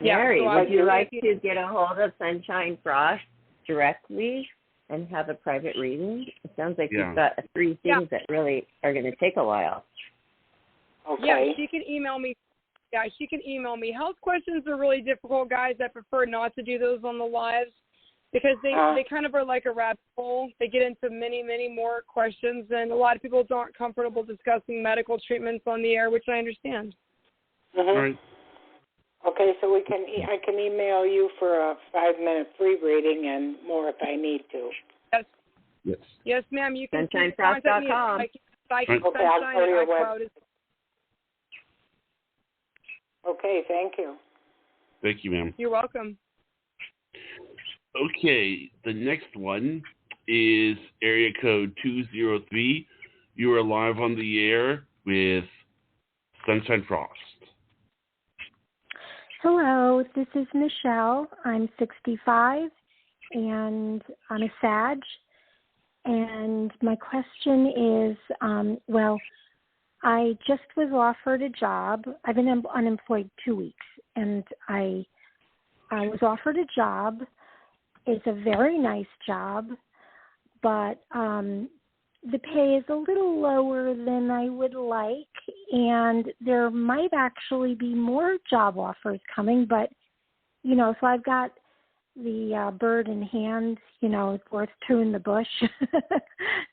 Yeah, Mary, so would you like to get a hold of Sunshine Frost directly and have a private reading? It sounds like you've got 3 things that really are going to take a while. Okay. Yeah, she can email me. Health questions are really difficult, guys. I prefer not to do those on the lives, because they kind of are like a rabbit hole. They get into many, many more questions, and a lot of people aren't comfortable discussing medical treatments on the air, which I understand. Mm-hmm. Right. Okay, so I can email you for a 5-minute free reading and more if I need to. Yes, ma'am. You can SunshineFrost.com. Okay, thank you. Thank you, ma'am. You're welcome. Okay, the next one is area code 203. You are live on the air with Sunshine Frost. Hello, this is Michelle. I'm 65, and I'm a Sag. And my question is, well, I just was offered a job. I've been unemployed 2 weeks, and I was offered a job. It's a very nice job, but the pay is a little lower than I would like, and there might actually be more job offers coming, but, you know, so I've got the bird in hand, you know, worth two in the bush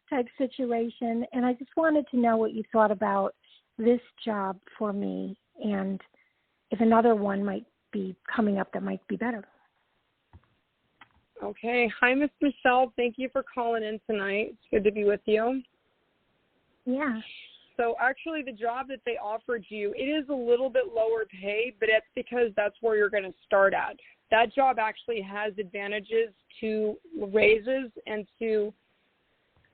type situation, and I just wanted to know what you thought about this job for me, and if another one might be coming up that might be better. Okay. Hi, Miss Michelle. Thank you for calling in tonight. It's good to be with you. Yeah. So actually the job that they offered you, it is a little bit lower pay, but it's because that's where you're going to start at. That job actually has advantages to raises and to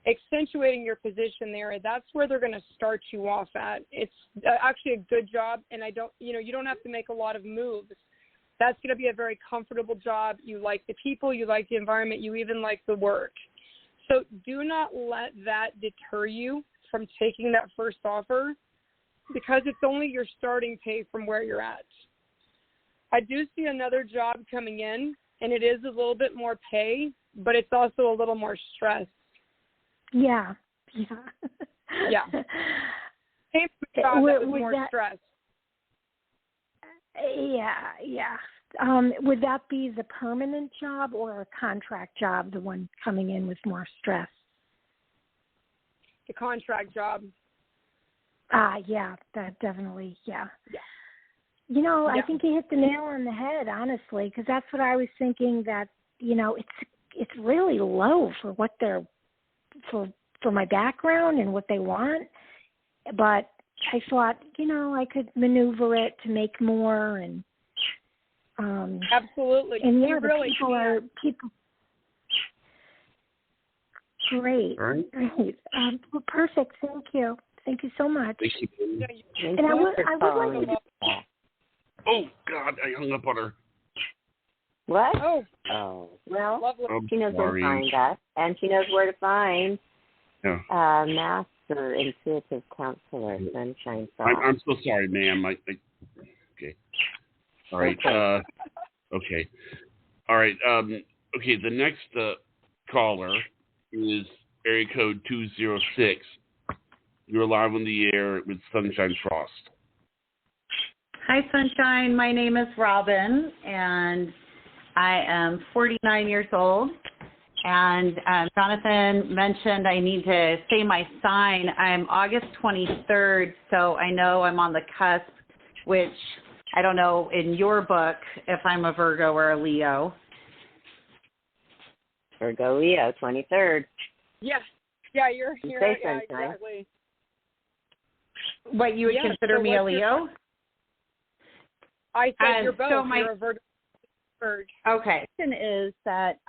accentuating your position there. That's where they're going to start you off at. It's actually a good job, and you don't have to make a lot of moves. That's going to be a very comfortable job. You like the people, you like the environment, you even like the work. So do not let that deter you from taking that first offer, because it's only your starting pay from where you're at. I do see another job coming in, and it is a little bit more pay, but it's also a little more stress. Yeah. Yeah. Same job, with more stress. Yeah. Would that be the permanent job or a contract job, the one coming in with more stress? The contract job. Yeah, that definitely, yeah. You know, I think you hit the nail on the head, honestly, because that's what I was thinking, that, you know, it's really low for what they're, for my background and what they want. But I thought, you know, I could maneuver it to make more, and absolutely. And yeah, you the really people are people. Great. Right. Well, perfect. Thank you so much. Thank you. And I would like to. Oh God, I hung up on her. What? Oh. Well, lovely. She knows where to find us, and she knows where to find Master Intuitive Counselor Sunshine Frost. I'm so sorry, ma'am. Okay. All right. Okay. All right. Okay. The next caller is area code 206. You're live on the air with Sunshine Frost. Hi, Sunshine. My name is Robin, and I am 49 years old. And Jonathan mentioned I need to say my sign. I'm August 23rd, so I know I'm on the cusp, which I don't know in your book if I'm a Virgo or a Leo. Virgo, Leo, 23rd. Yeah, you're exactly. What, you would consider me a Leo? I said you're both. So you're a Virgo. Okay. The question is that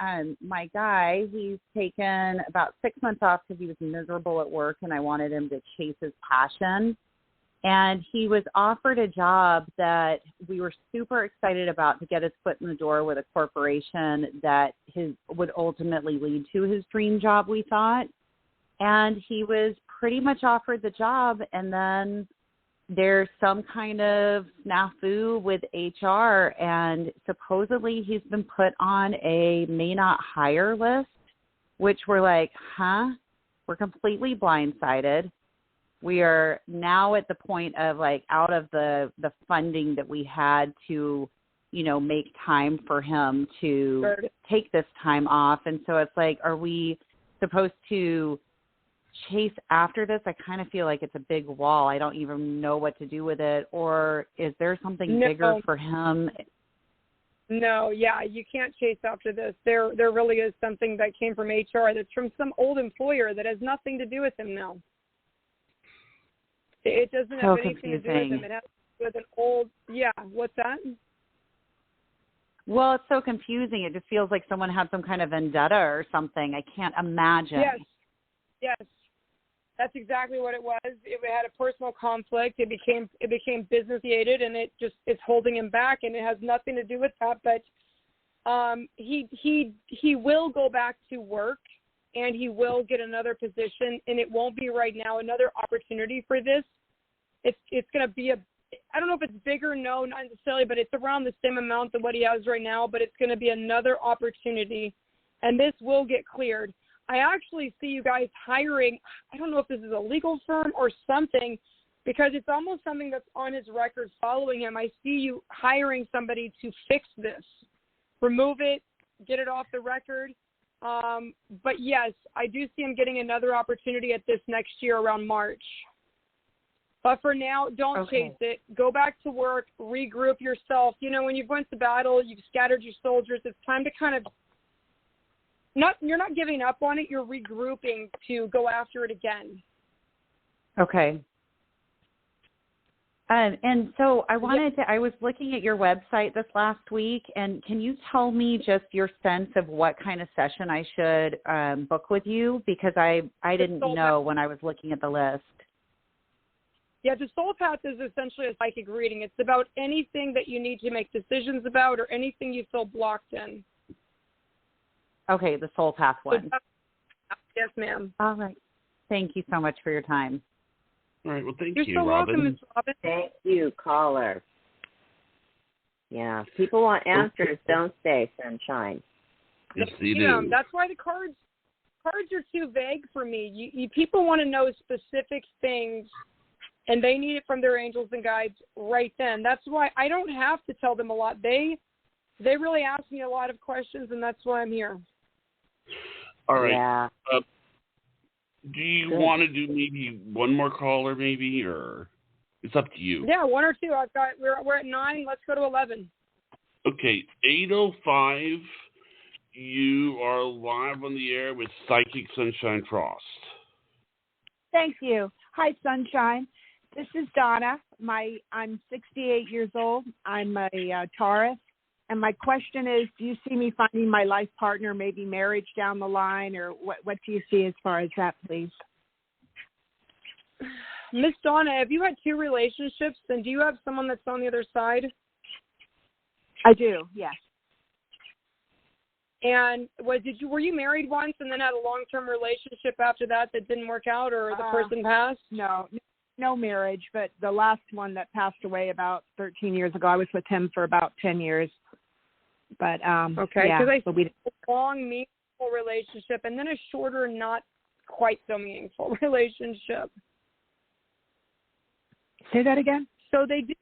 my guy, he's taken about 6 months off because he was miserable at work, and I wanted him to chase his passion. And he was offered a job that we were super excited about to get his foot in the door with a corporation that would ultimately lead to his dream job, we thought. And he was pretty much offered the job, and then there's some kind of snafu with HR, and supposedly he's been put on a may not hire list, which we're like, we're completely blindsided. We are now at the point of like out of the funding that we had to, you know, make time for him to take this time off. And so it's like, are we supposed to chase after this? I kind of feel like it's a big wall. I don't even know what to do with it. Or is there something bigger for him? No, you can't chase after this. There really is something that came from HR that's from some old employer that has nothing to do with him now. It doesn't have anything to do with him. It has to do with an old, what's that? Well, it's so confusing. It just feels like someone had some kind of vendetta or something. I can't imagine. Yes. That's exactly what it was. It had a personal conflict. It became business-aided, and it's holding him back, and it has nothing to do with that. But He will go back to work, and he will get another position, and it won't be right now. Another opportunity for this. It's going to be I don't know if it's bigger, no, not necessarily, but it's around the same amount of what he has right now, but it's going to be another opportunity, and this will get cleared. I actually see you guys hiring, I don't know if this is a legal firm or something, because it's almost something that's on his record following him. I see you hiring somebody to fix this, remove it, get it off the record. But yes, I do see him getting another opportunity at this next year around March. But for now, don't chase it. Go back to work, regroup yourself. You know, when you've went to battle, you've scattered your soldiers, it's time to kind of, you're not giving up on it, you're regrouping to go after it again. Okay. And so I was looking at your website this last week, and can you tell me just your sense of what kind of session I should book with you? Because I didn't know when I was looking at the list. Yeah, the Soul Path is essentially a psychic reading. It's about anything that you need to make decisions about or anything you feel blocked in. Okay, the Soul Path one. Yes, ma'am. All right. Thank you so much for your time. All right, well, thank You're you, so Robin. welcome, Ms. Robin. Thank you, caller. Yeah, people want answers, don't they, Sunshine? Yes, they do. That's why the cards are too vague for me. You people want to know specific things, and they need it from their angels and guides right then. That's why I don't have to tell them a lot. They really ask me a lot of questions, and that's why I'm here. All right. Yeah. Do you want to do maybe one more caller, maybe, or it's up to you? Yeah, one or two. We're at 9. Let's go to 11. Okay, 8:05. You are live on the air with Psychic Sunshine Frost. Thank you. Hi, Sunshine. This is Donna. I'm 68 years old. I'm a Taurus. And my question is, do you see me finding my life partner, maybe marriage down the line, or what do you see as far as that, please? Miss Donna, have you had 2 relationships, and do you have someone that's on the other side? I do, yes. And were you married once and then had a long-term relationship after that didn't work out, or the person passed? No marriage, but the last one that passed away about 13 years ago, I was with him for about 10 years. But okay, yeah, because I see a long, meaningful relationship and then a shorter, not quite so meaningful relationship. Say that again? So they do.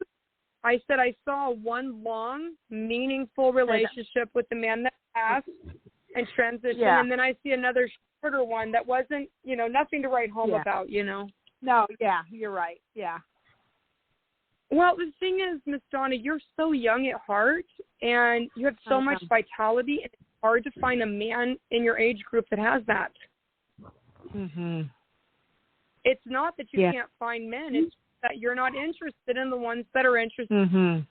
I said I saw one long, meaningful relationship with the man that passed and transitioned, and then I see another shorter one that wasn't, nothing to write home about, No, yeah, you're right. Yeah. Well, the thing is, Miss Donna, you're so young at heart, and you have so much vitality, and it's hard to find a man in your age group that has that. Mm-hmm. It's not that you can't find men. It's that you're not interested in the ones that are interested. Mm-hmm.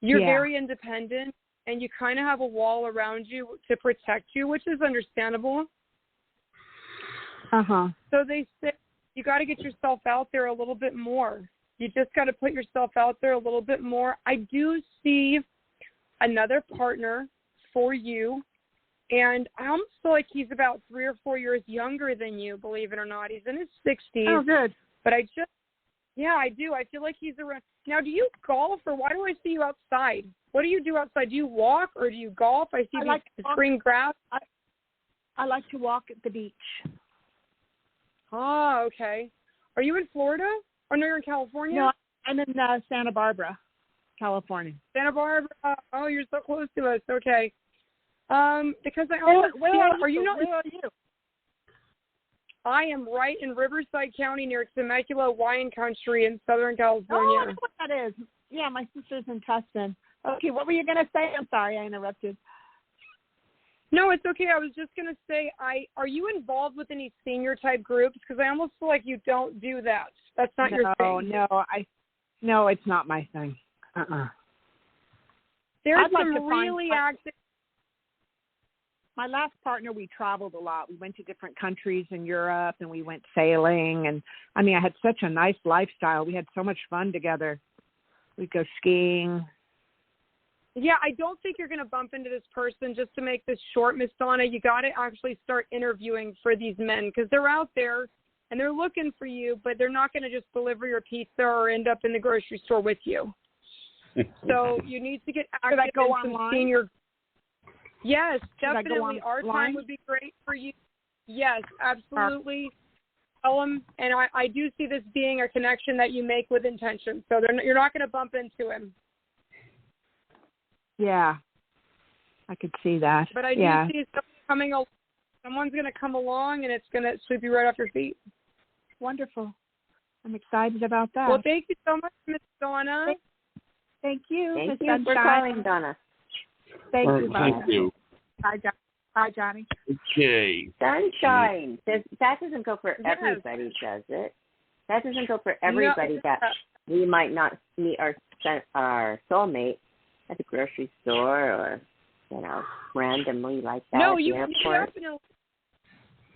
You're very independent, and you kind of have a wall around you to protect you, which is understandable. Uh-huh. So they say you got to get yourself out there a little bit more. You just got to put yourself out there a little bit more. I do see another partner for you, and I almost feel like he's about 3 or 4 years younger than you, believe it or not. He's in his 60s. Oh, good. But I do. I feel like he's around. Now, do you golf, or why do I see you outside? What do you do outside? Do you walk, or do you golf? I see the green grass. I like to walk at the beach. Oh, okay. Are you in Florida? Or no, you're in California? No, I'm in Santa Barbara, California. Santa Barbara. Oh, you're so close to us. Okay. Because I almost are you? Where are you? I am right in Riverside County near Temecula wine country in Southern California. Oh, I know what that is. Yeah, my sister's in Tustin. Okay, what were you going to say? I'm sorry, I interrupted. No, it's okay. I was just going to say, are you involved with any senior type groups? Because I almost feel like you don't do that. That's not your thing. No, it's not my thing. There's some really active. My last partner, we traveled a lot. We went to different countries in Europe, and we went sailing. And I had such a nice lifestyle. We had so much fun together. We'd go skiing. Yeah, I don't think you're going to bump into this person. Just to make this short, Miss Donna, you got to actually start interviewing for these men because they're out there and they're looking for you, but they're not going to just deliver your pizza or end up in the grocery store with you. So you need to get active Should I go in some online? senior. Yes, Should I go definitely. Our online? time would be great for you. Yes, absolutely. Tell them, and I do see this being a connection that you make with intention. So you're not going to bump into him. Yeah, I could see that. But I do see someone's going to come along, and it's going to sweep you right off your feet. Wonderful. I'm excited about that. Well, thank you so much, Miss Donna. Thank you. Thank Miss you for Sunshine. calling, Donna. Thank you. Thank you. Bye, Johnny. Okay. Sunshine. That doesn't go for everybody, does it? That doesn't go for everybody. No. That we might not meet our soulmate at the grocery store or, randomly like that. No, at the you airport. definitely.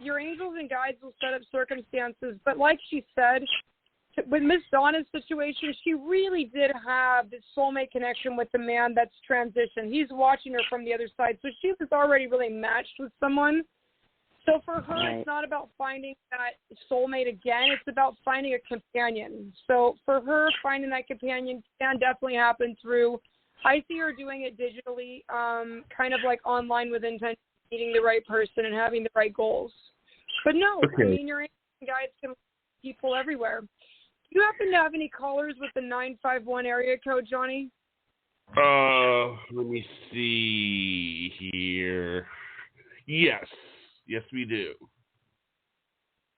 Your angels and guides will set up circumstances, but like she said, with Miss Donna's situation, she really did have this soulmate connection with the man that's transitioned. He's watching her from the other side, so she was already really matched with someone. So for her, It's not about finding that soulmate again. It's about finding a companion. So for her, finding that companion can definitely happen through, I see her doing it digitally, kind of like online with intention, meeting the right person and having the right goals. But no, I mean, your angels and guides can people everywhere. Do you happen to have any callers with the 951 area code, Johnny? Let me see here. Yes, we do.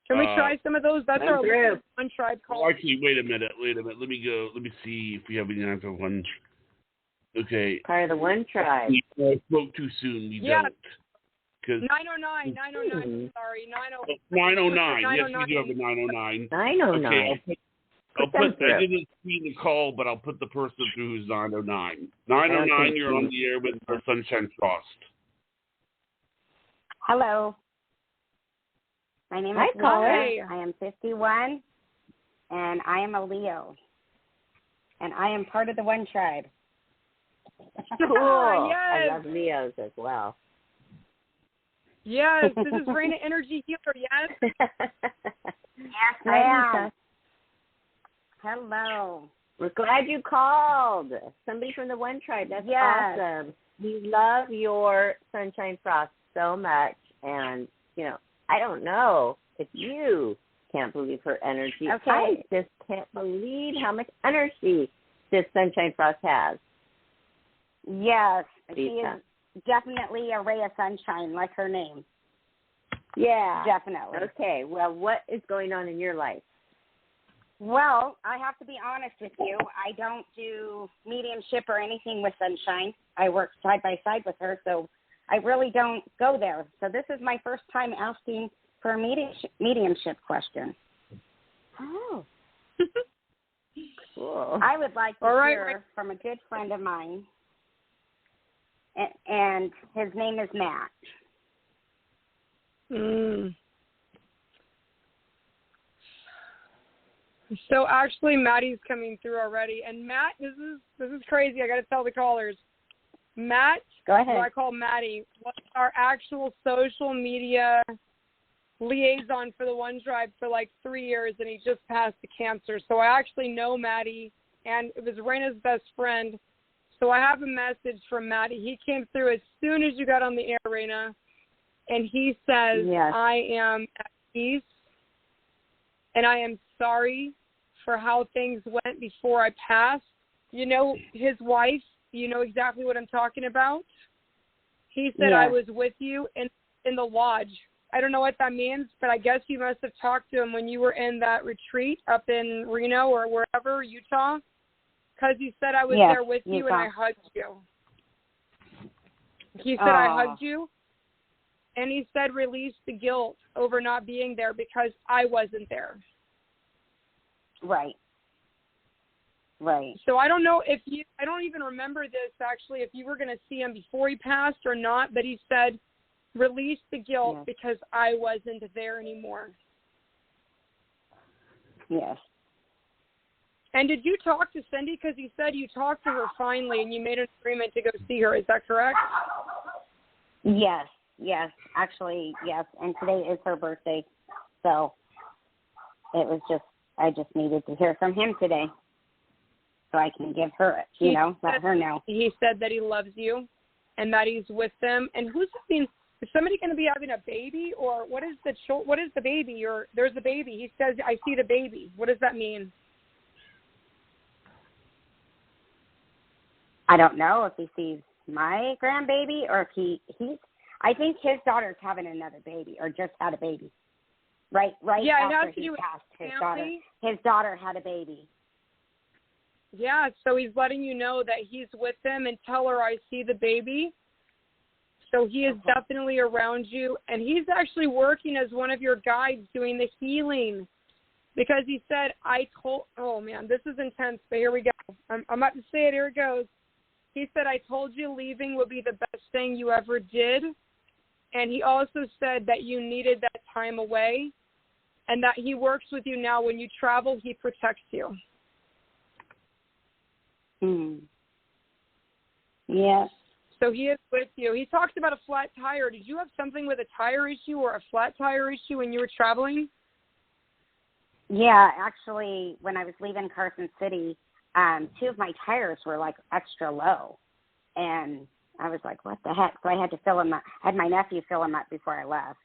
Can we try some of those? That's our one tribe call. Actually, wait a minute. Let me go. Let me see if we have any 951. Okay. Part of the one tribe. We spoke too soon. We don't. 909. I'm sorry. 909. Yes, we do have a 909. 909. Okay, I didn't see the call, but I'll put the person through who's 909. 909, you're on the air with the Sunshine Frost. Hello. My name is Lisa. I am 51, and I am a Leo. And I am part of the One Tribe. Cool. Yes. I love Leos as well. Yes, this is Raina Energy Healer, yes? Yes, ma'am. Hello. We're glad you called. Somebody from the One Tribe. That's awesome. We love your Sunshine Frost so much. And, I don't know if you can't believe her energy. Okay. I just can't believe how much energy this Sunshine Frost has. Yes. She is definitely a ray of sunshine, like her name. Yeah. Definitely. Okay. Well, what is going on in your life? Well, I have to be honest with you. I don't do mediumship or anything with Sunshine. I work side by side with her, so I really don't go there. So this is my first time asking for a mediumship question. Oh. Cool. I would like to hear from a good friend of mine, and his name is Matt. So actually, Maddie's coming through already, and Matt, this is crazy. I got to tell the callers, Matt, go ahead. Who I call Maddie, was our actual social media liaison for the One Tribe for like 3 years, and he just passed to cancer. So I actually know Maddie, and it was Raina's best friend. So I have a message from Maddie. He came through as soon as you got on the air, Raina, and he says, I am at peace, and I am sorry for how things went before I passed. His wife, you know exactly what I'm talking about. He said, I was with you in the lodge. I don't know what that means, but I guess you must have talked to him when you were in that retreat up in Reno or wherever, Utah, because he said I was there with you and I hugged you. He said I hugged you, and he said release the guilt over not being there because I wasn't there. Right. So I don't know I don't even remember this actually, if you were going to see him before he passed or not, but he said, release the guilt because I wasn't there anymore. Yes. And did you talk to Cindy? Because you said you talked to her finally and you made an agreement to go see her. Is that correct? Yes. Actually, yes. And today is her birthday. So it was I just needed to hear from him today. So I can give her, let her know. He said that he loves you and that he's with them. And is somebody going to be having a baby, or what is the baby? Or there's a baby. He says, I see the baby. What does that mean? I don't know if he sees my grandbaby or if I think his daughter's having another baby or just had a baby. Right yeah, after he passed, his daughter had a baby. Yeah, so he's letting you know that he's with them, and tell her I see the baby. So he is definitely around you, and he's actually working as one of your guides doing the healing, because he said, oh man, this is intense, but here we go. I'm about to say it, here it goes. He said, I told you leaving would be the best thing you ever did, and he also said that you needed that time away, and that he works with you now. When you travel, he protects you. Yeah. So he is with you. He talks about a flat tire. Did you have something with a tire issue or a flat tire issue when you were traveling? Yeah, actually, when I was leaving Carson City, 2 of my tires were like extra low, and I was like, what the heck? So I had to fill them up. I had my nephew fill them up before I left.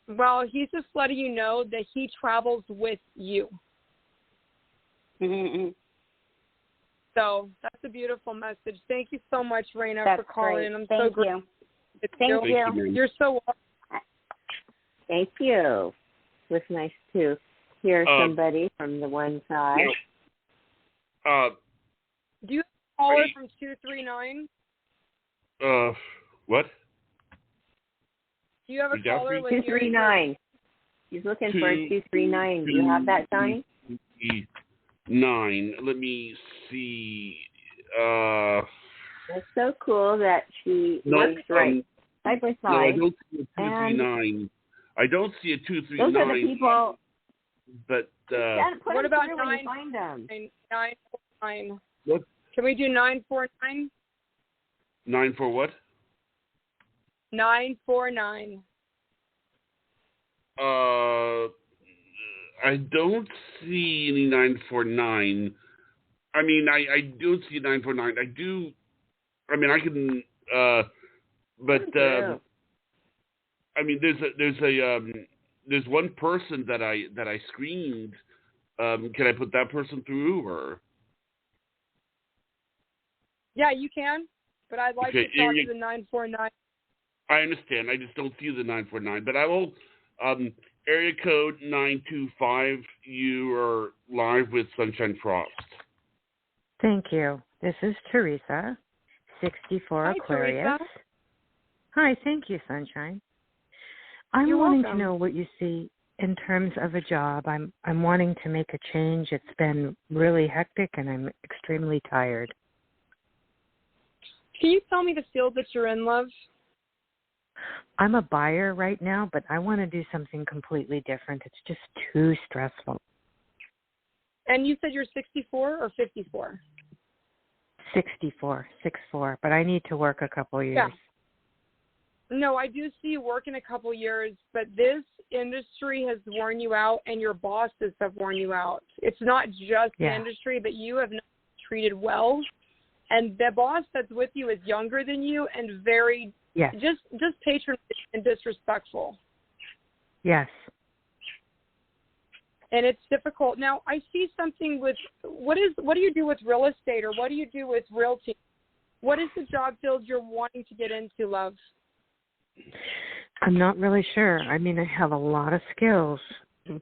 Well, he's just letting you know that he travels with you. Mm-hmm. So that's a beautiful message. Thank you so much, Raina, That's for calling great. in. I'm Thank so grateful. you. Thank you. You're so welcome. Thank you. It was nice to hear somebody from the one side. Do you have a caller from 239? What? Do you have a caller with 239. He's looking for a 239. Do you have that, Johnny? 9. Let me see. It's so cool that she works right side by side. No, I don't see a 239. I don't see a 239. Those are the people. But what about 949? What? Can we do 949? 9 for what? 949. I don't see any 949. I mean, I don't see 949. I do. I mean, I can. But I mean, there's one person that I screened. Can I put that person through, or? Yeah, you can. But I'd like to talk to the 949. I understand. I just don't see the 949. But I will. Area code 925. You are live with Sunshine Frost. Thank you. This is Teresa, 64 Hi, Aquarius. Teresa. Hi, thank you, Sunshine. I'm You're wanting welcome. to know what you see in terms of a job. I'm wanting to make a change. It's been really hectic, and I'm extremely tired. Can you tell me the field that you're in, love? I'm a buyer right now, but I want to do something completely different. It's just too stressful. And you said you're 64 or 54? 64, but I need to work a couple years. Yeah. No, I do see you work in a couple years, but this industry has worn you out, and your bosses have worn you out. It's not just the industry, but you have not treated well. And the boss that's with you is younger than you and very just patronizing and disrespectful. Yes. And it's difficult. Now, I see something with what do you do with real estate, or what do you do with realty? What is the job field you're wanting to get into, love? I'm not really sure. I mean, I have a lot of skills,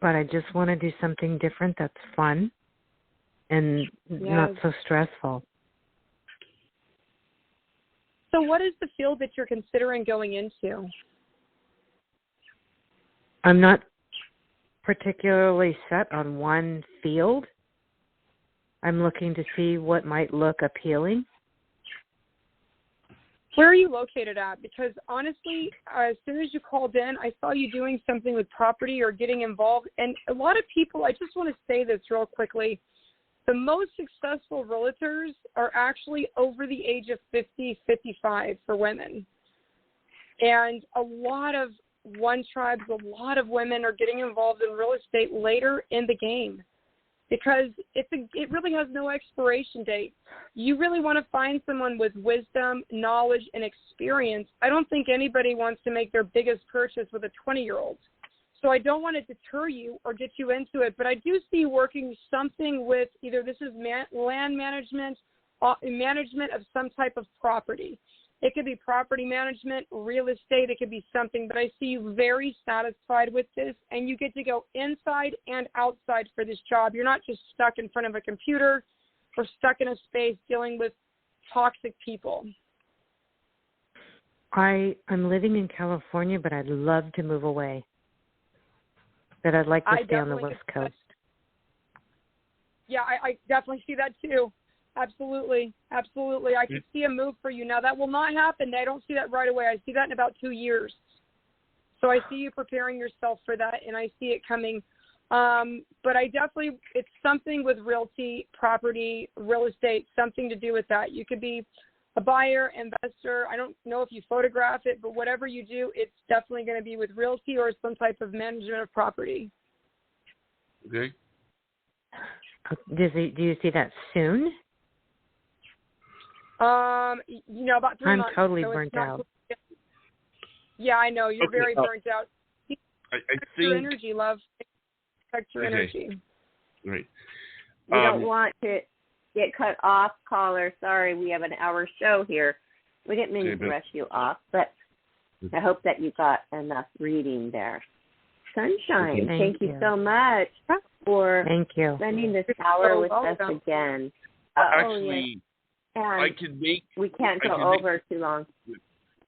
but I just want to do something different that's fun and not so stressful. So what is the field that you're considering going into? I'm not particularly set on one field. I'm looking to see what might look appealing. Where are you located at? Because honestly, as soon as you called in, I saw you doing something with property or getting involved. And a lot of people, I just want to say this real quickly, the most successful realtors are actually over the age of 50, 55 for women. And a lot of one tribes, a lot of women are getting involved in real estate later in the game because it really has no expiration date. You really want to find someone with wisdom, knowledge, and experience. I don't think anybody wants to make their biggest purchase with a 20-year-old. So I don't want to deter you or get you into it, but I do see you working something with either this is land management, management of some type of property. It could be property management, real estate, it could be something, but I see you very satisfied with this, and you get to go inside and outside for this job. You're not just stuck in front of a computer or stuck in a space dealing with toxic people. I'm living in California, but I'd love to move away. But I'd like to stay on the West Coast. Yeah, I definitely see that too. Absolutely. Absolutely. I could see a move for you. Now, that will not happen. I don't see that right away. I see that in about 2 years. So I see you preparing yourself for that, and I see it coming. But I definitely, it's something with realty, property, real estate, something to do with that. You could be a buyer, investor. I don't know if you photograph it, but whatever you do, it's definitely going to be with realty or some type of management of property. Okay. Do you see that soon? About 3 months. I'm totally so burnt out. Yeah, I know. You're very burnt out. I think your energy, love. Protect your energy. Right. We don't want to get cut off, caller. Sorry, we have an hour show here. We didn't mean to rush you off, but I hope that you got enough reading there. Sunshine, thank you so much for spending this hour with us again. Actually, and I can make. We can't go over too long.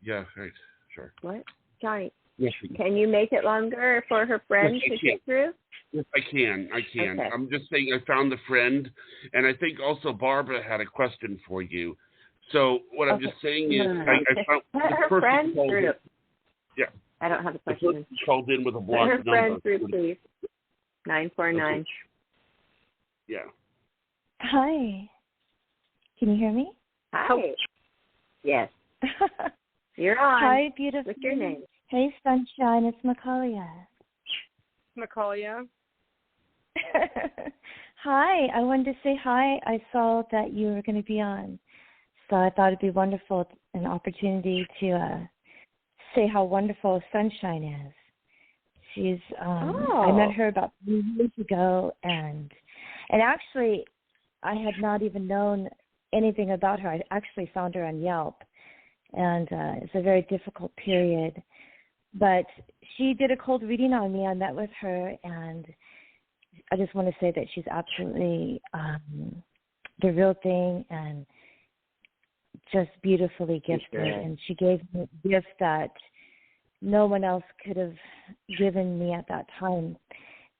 Yeah, right, sure. What, Johnny? Yes. Can you make it longer for her friend to get through? Yes, I can. Okay. I'm just saying I found the friend, and I think also Barbara had a question for you. So what I'm just saying is I found the her friend person through. Yeah. I don't have a The question. person called in with a blocked her number. friend through, please. 949. Okay. Yeah. Hi. Can you hear me? Hi. Oh. Yes. You're on. Hi, beautiful. What's your name? Hey, Sunshine. It's Macaulay. Macaulay. Hi. I wanted to say hi. I saw that you were going to be on, so I thought it'd be wonderful, an opportunity to say how wonderful Sunshine is. She's I met her about 3 years ago, and actually I had not even known anything about her. I actually found her on Yelp, and it's a very difficult period. But she did a cold reading on me. I met with her, and I just want to say that she's absolutely the real thing and just beautifully gifted. And she gave me a gift that no one else could have given me at that time.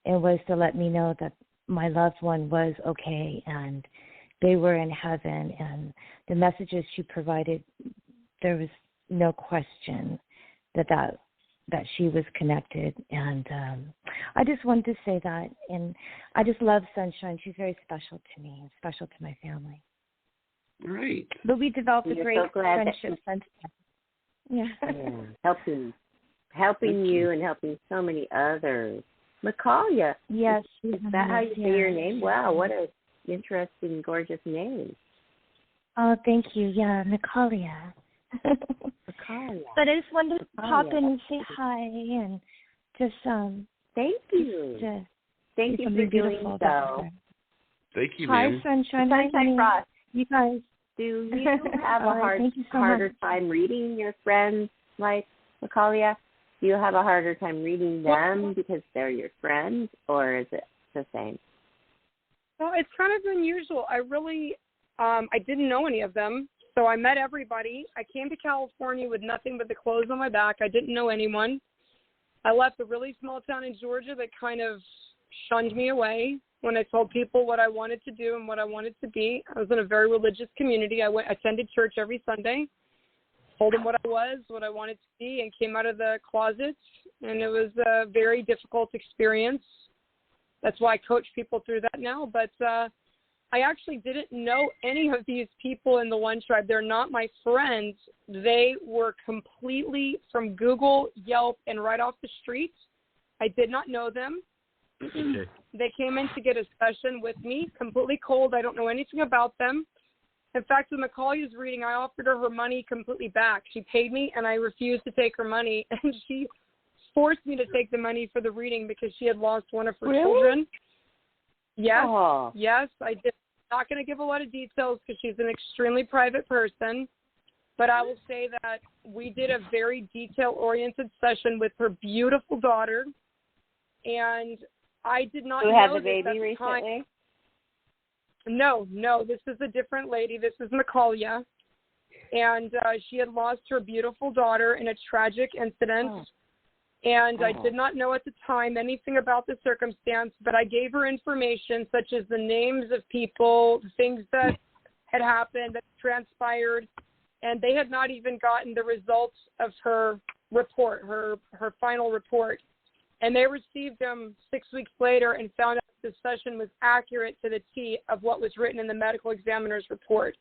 It was to let me know that my loved one was okay and they were in heaven. And the messages she provided, there was no question that she was connected. And I just wanted to say that. And I just love Sunshine. She's very special to me and special to my family. Right. But we developed a great friendship since then. Yeah. Helping you and helping so many others. Macaulay. Yes. Is that how you say your name? Wow, what an interesting, gorgeous name. Oh, thank you. Yeah, Macaulay. Macaulay. But I just wanted to pop in and say hi and just thank you. Thank you for doing so. Thank you, hi, ma'am. Sunshine. Sunshine Frost. You guys. Do you have a harder time reading your friends like Macaulay? Do you have a harder time reading them because they're your friends, or is it the same? Well, it's kind of unusual. I really, I didn't know any of them, so I met everybody. I came to California with nothing but the clothes on my back. I didn't know anyone. I left a really small town in Georgia that kind of shunned me away when I told people what I wanted to do and what I wanted to be. I was in a very religious community. I attended church every Sunday. told him what I was, what I wanted to be, and came out of the closet. And it was a very difficult experience. That's why I coach people through that now. But I actually didn't know any of these people in the One Tribe. They're not my friends. They were completely from Google, Yelp, and right off the street. I did not know them. Okay. They came in to get a session with me, completely cold. I don't know anything about them. In fact, when Macaulay's reading, I offered her money completely back. She paid me, and I refused to take her money. And she forced me to take the money for the reading because she had lost one of her children. Yes, yes, I did. Not going to give a lot of details because she's an extremely private person. But I will say that we did a very detail-oriented session with her beautiful daughter. And I did not know who had the this baby at the recently? time. No, this is a different lady. This is Macaulay. And she had lost her beautiful daughter in a tragic incident. And I did not know at the time anything about the circumstance, but I gave her information such as the names of people, things that had happened, that transpired, and they had not even gotten the results of her report, her final report. And they received them 6 weeks later and found out the session was accurate to the T of what was written in the medical examiner's report.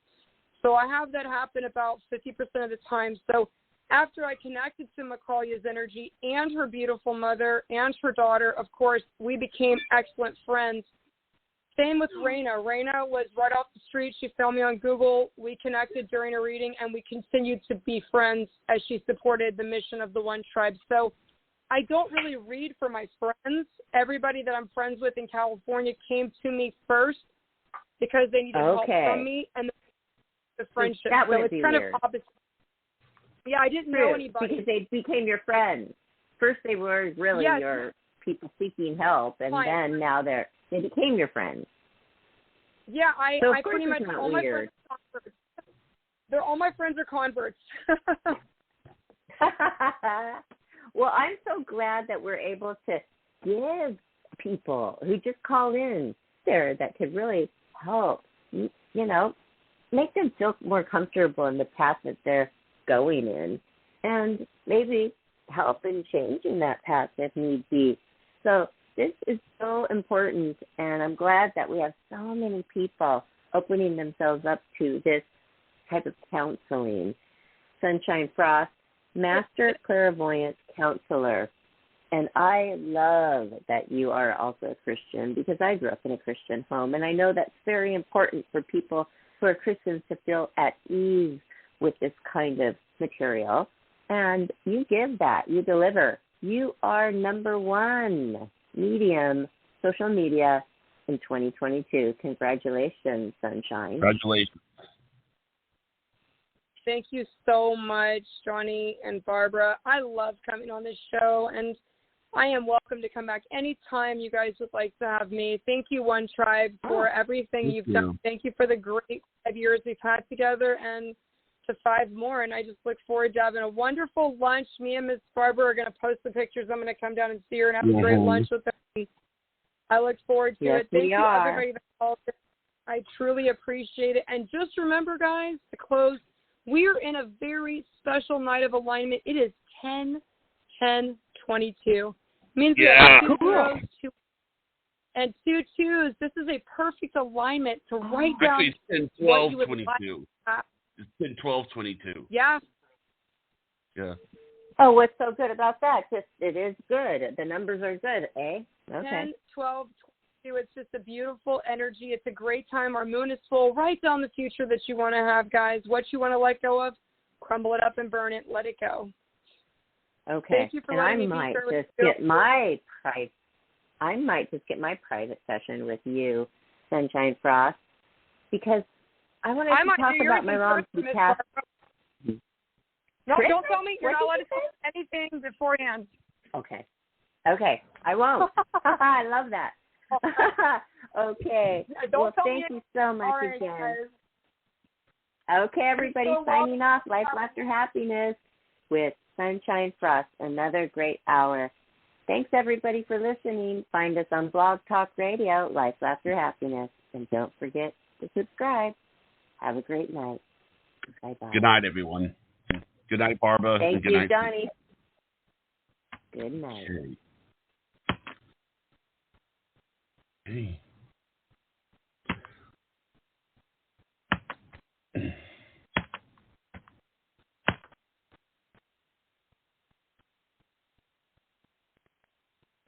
So I have that happen about 50% of the time. So after I connected to Macaulay's energy and her beautiful mother and her daughter, of course, we became excellent friends. Same with Raina. Raina was right off the street. She found me on Google. We connected during a reading, and we continued to be friends as she supported the mission of the One Tribe. So I don't really read for my friends. Everybody that I'm friends with in California came to me first because they needed help from me, and the friendship. That so would it's be kind weird. of opposite. Yeah, I didn't know anybody. Because they became your friends. First they were really your people seeking help, and then now they became your friends. Yeah, so I pretty much all my friends are converts. All my friends are converts. Well, I'm so glad that we're able to give people who just call in there that could really help, make them feel more comfortable in the path that they're going in, and maybe help in changing that path if need be. So this is so important, and I'm glad that we have so many people opening themselves up to this type of counseling. Sunshine Frost, Master Clairvoyant Counselor. And I love that you are also a Christian because I grew up in a Christian home, and I know that's very important for people who are Christians to feel at ease with this kind of material. And you give that. You deliver. You are #1 medium social media in 2022. Congratulations, Sunshine. Congratulations. Thank you so much, Johnny and Barbara. I love coming on this show, and I am welcome to come back anytime you guys would like to have me. Thank you, One Tribe, for everything you've done. Thank you for the great 5 years we've had together, and to 5 more. And I just look forward to having a wonderful lunch. Me and Miss Barbara are going to post the pictures. I'm going to come down and see her and have a great lunch with her. I look forward to it. Thank you, everybody that called in. I truly appreciate it. And just remember, guys, to close, we're in a very special night of alignment. It is 10/10/22. Means we have 2 zeros, 2 and 2 2s. This is a perfect alignment to write down. Actually, it's 10/12/22. It's 10/12/22. Yeah. Yeah. Oh, what's so good about that? Just it is good. The numbers are good, eh? Okay. 10/12/22. It's just a beautiful energy. It's a great time. Our moon is full. Write down the future that you want to have, guys. What you want to let go of, crumble it up and burn it. Let it go. Okay. Thank you for letting me I be might here just get my private session with you, Sunshine Frost, because I want to talk about my mom's past. No, don't tell me. You're not allowed to say anything beforehand. Okay, I won't. I love that. Okay. Well, thank you so much again. Guys. Okay, everybody, signing off. Life, Laughter, Happiness with Sunshine Frost. Another great hour. Thanks, everybody, for listening. Find us on Blog Talk Radio, Life, Laughter, Happiness. And don't forget to subscribe. Have a great night. Bye-bye. Good night, everyone. Good night, Barbara. Thank and good you, night. Johnny. Good night. Okay. Hey.